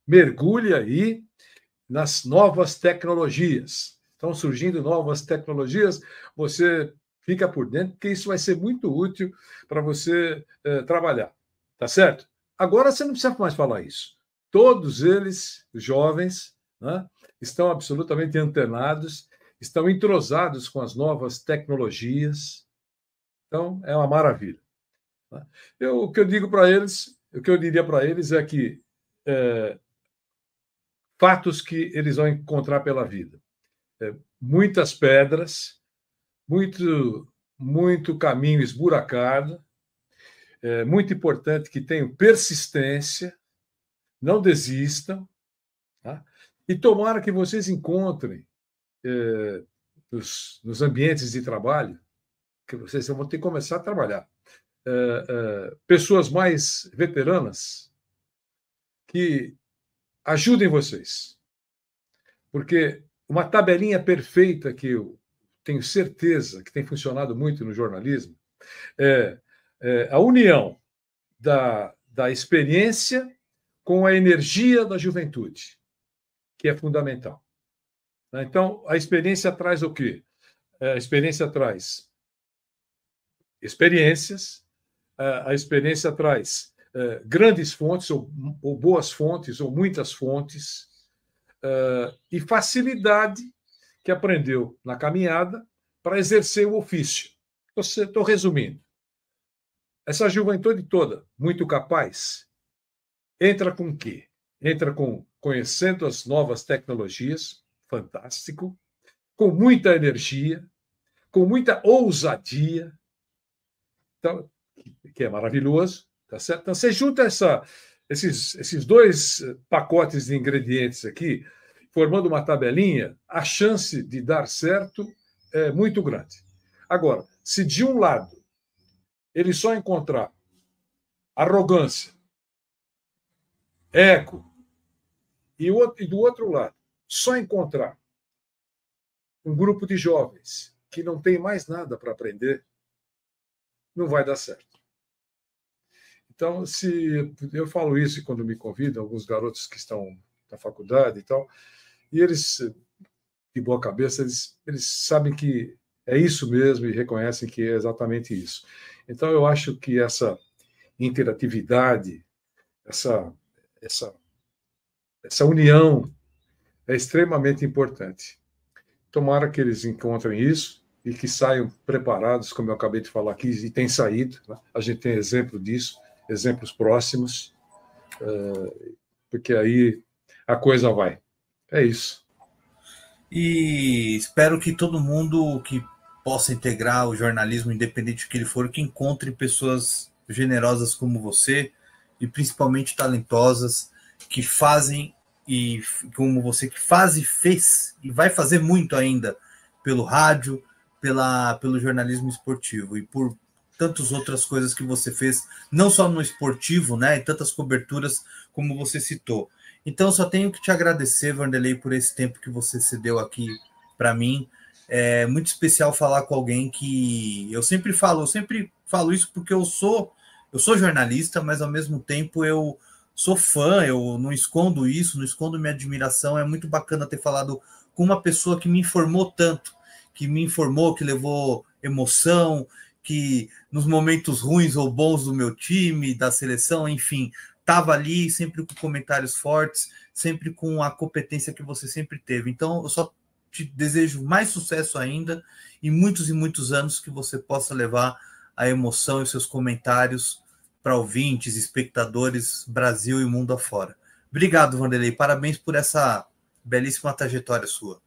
mergulhe aí nas novas tecnologias. Estão surgindo novas tecnologias, você fica por dentro, porque isso vai ser muito útil para você trabalhar. Tá certo? Agora você não precisa mais falar isso. Todos eles, jovens, né, estão absolutamente antenados, estão entrosados com as novas tecnologias. Então, é uma maravilha. O que eu digo para eles, o que eu diria para eles é que fatos que eles vão encontrar pela vida. Muitas pedras, muito caminho esburacado. É muito importante que tenham persistência, não desistam, tá? E tomara que vocês encontrem nos ambientes de trabalho, que vocês vão ter que começar a trabalhar, pessoas mais veteranas que ajudem vocês. Porque uma tabelinha perfeita que eu tenho certeza que tem funcionado muito no jornalismo é a união da experiência com a energia da juventude, que é fundamental. Então, a experiência traz o quê? A experiência traz experiências, a experiência traz grandes fontes, ou boas fontes, ou muitas fontes, e facilidade que aprendeu na caminhada para exercer o ofício. Estou resumindo. Essa juventude toda, muito capaz, entra com o quê? Entra com conhecendo as novas tecnologias, fantástico, com muita energia, com muita ousadia, então, que é maravilhoso, tá certo? Então, você junta esses dois pacotes de ingredientes aqui, formando uma tabelinha, a chance de dar certo é muito grande. Agora, se de um lado ele só encontrar arrogância, ego, e do outro lado só encontrar um grupo de jovens que não tem mais nada para aprender, não vai dar certo. Então, se eu falo isso quando me convidam, alguns garotos que estão na faculdade e tal, e eles, de boa cabeça, eles sabem que é isso mesmo e reconhecem que é exatamente isso. Então, eu acho que essa interatividade, essa união é extremamente importante. Tomara que eles encontrem isso e que saiam preparados, como eu acabei de falar aqui, e tem saído. Né? A gente tem exemplo disso, exemplos próximos, porque aí a coisa vai. É isso. E espero que todo mundo que possa integrar o jornalismo, independente do que ele for, que encontre pessoas generosas como você e principalmente talentosas que fazem e como você que faz e fez e vai fazer muito ainda pelo rádio, pelo jornalismo esportivo e por tantas outras coisas que você fez, não só no esportivo, né, e tantas coberturas como você citou. Então, só tenho que te agradecer, Vanderlei, por esse tempo que você cedeu aqui para mim. É muito especial falar com alguém que eu sempre falo isso porque eu sou jornalista, mas ao mesmo tempo eu sou fã, eu não escondo isso, não escondo minha admiração. É muito bacana ter falado com uma pessoa que me informou tanto, que me informou, que levou emoção, que nos momentos ruins ou bons do meu time, da seleção, enfim, estava ali sempre com comentários fortes, sempre com a competência que você sempre teve. Então, eu só te desejo mais sucesso ainda e muitos anos que você possa levar a emoção e seus comentários para ouvintes, espectadores, Brasil e mundo afora. Obrigado, Vanderlei. Parabéns por essa belíssima trajetória sua.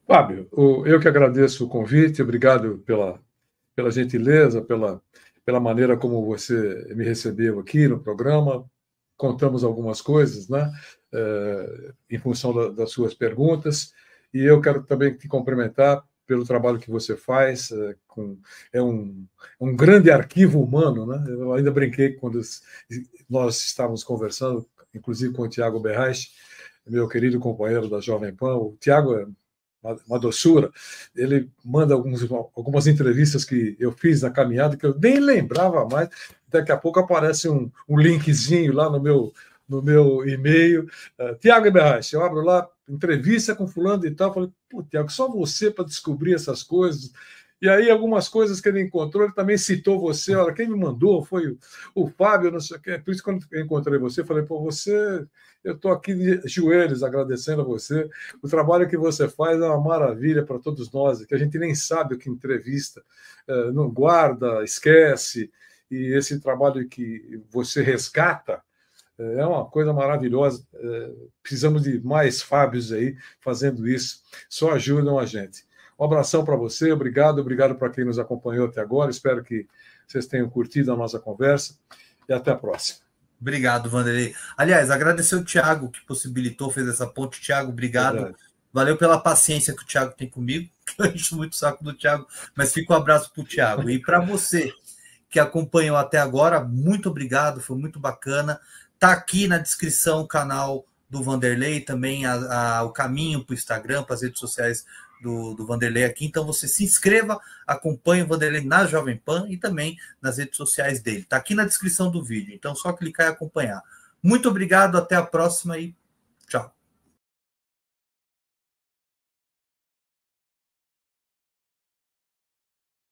Fábio, eu que agradeço o convite, obrigado pela gentileza, pela maneira como você me recebeu aqui no programa. Contamos algumas coisas, né, em função das suas perguntas, e eu quero também te cumprimentar pelo trabalho que você faz, é um grande arquivo humano, né? Eu ainda brinquei quando nós estávamos conversando, inclusive com o Tiago Berraich, meu querido companheiro da Jovem Pan. O Tiago é uma doçura, ele manda algumas entrevistas que eu fiz na caminhada que eu nem lembrava mais. Daqui a pouco aparece um linkzinho lá no meu e-mail. Tiago Berraich, eu abro lá, entrevista com fulano e tal. Falei, pô, Tiago, só você para descobrir essas coisas. E aí, algumas coisas que ele encontrou, ele também citou você. Olha, quem me mandou foi o Fábio, não sei o quê. Por isso, quando eu encontrei você, falei, pô, eu estou aqui de joelhos agradecendo a você. O trabalho que você faz é uma maravilha para todos nós, que a gente nem sabe o que entrevista, não guarda, esquece. E esse trabalho que você resgata é uma coisa maravilhosa. Precisamos de mais Fábios aí fazendo isso. Só ajudam a gente. Um abração para você, obrigado para quem nos acompanhou até agora. Espero que vocês tenham curtido a nossa conversa e até a próxima. Obrigado, Vanderlei. Aliás, agradecer o Tiago que possibilitou, fez essa ponte. Tiago, obrigado. Verdade. Valeu pela paciência que o Tiago tem comigo. Eu encho muito o saco do Tiago, mas fica um abraço para o Tiago. E para você que acompanhou até agora, muito obrigado, foi muito bacana. Está aqui na descrição o canal do Vanderlei, também o caminho para o Instagram, para as redes sociais do Vanderlei aqui. Então você se inscreva, acompanhe o Vanderlei na Jovem Pan e também nas redes sociais dele. Está aqui na descrição do vídeo, então só clicar e acompanhar. Muito obrigado, até a próxima e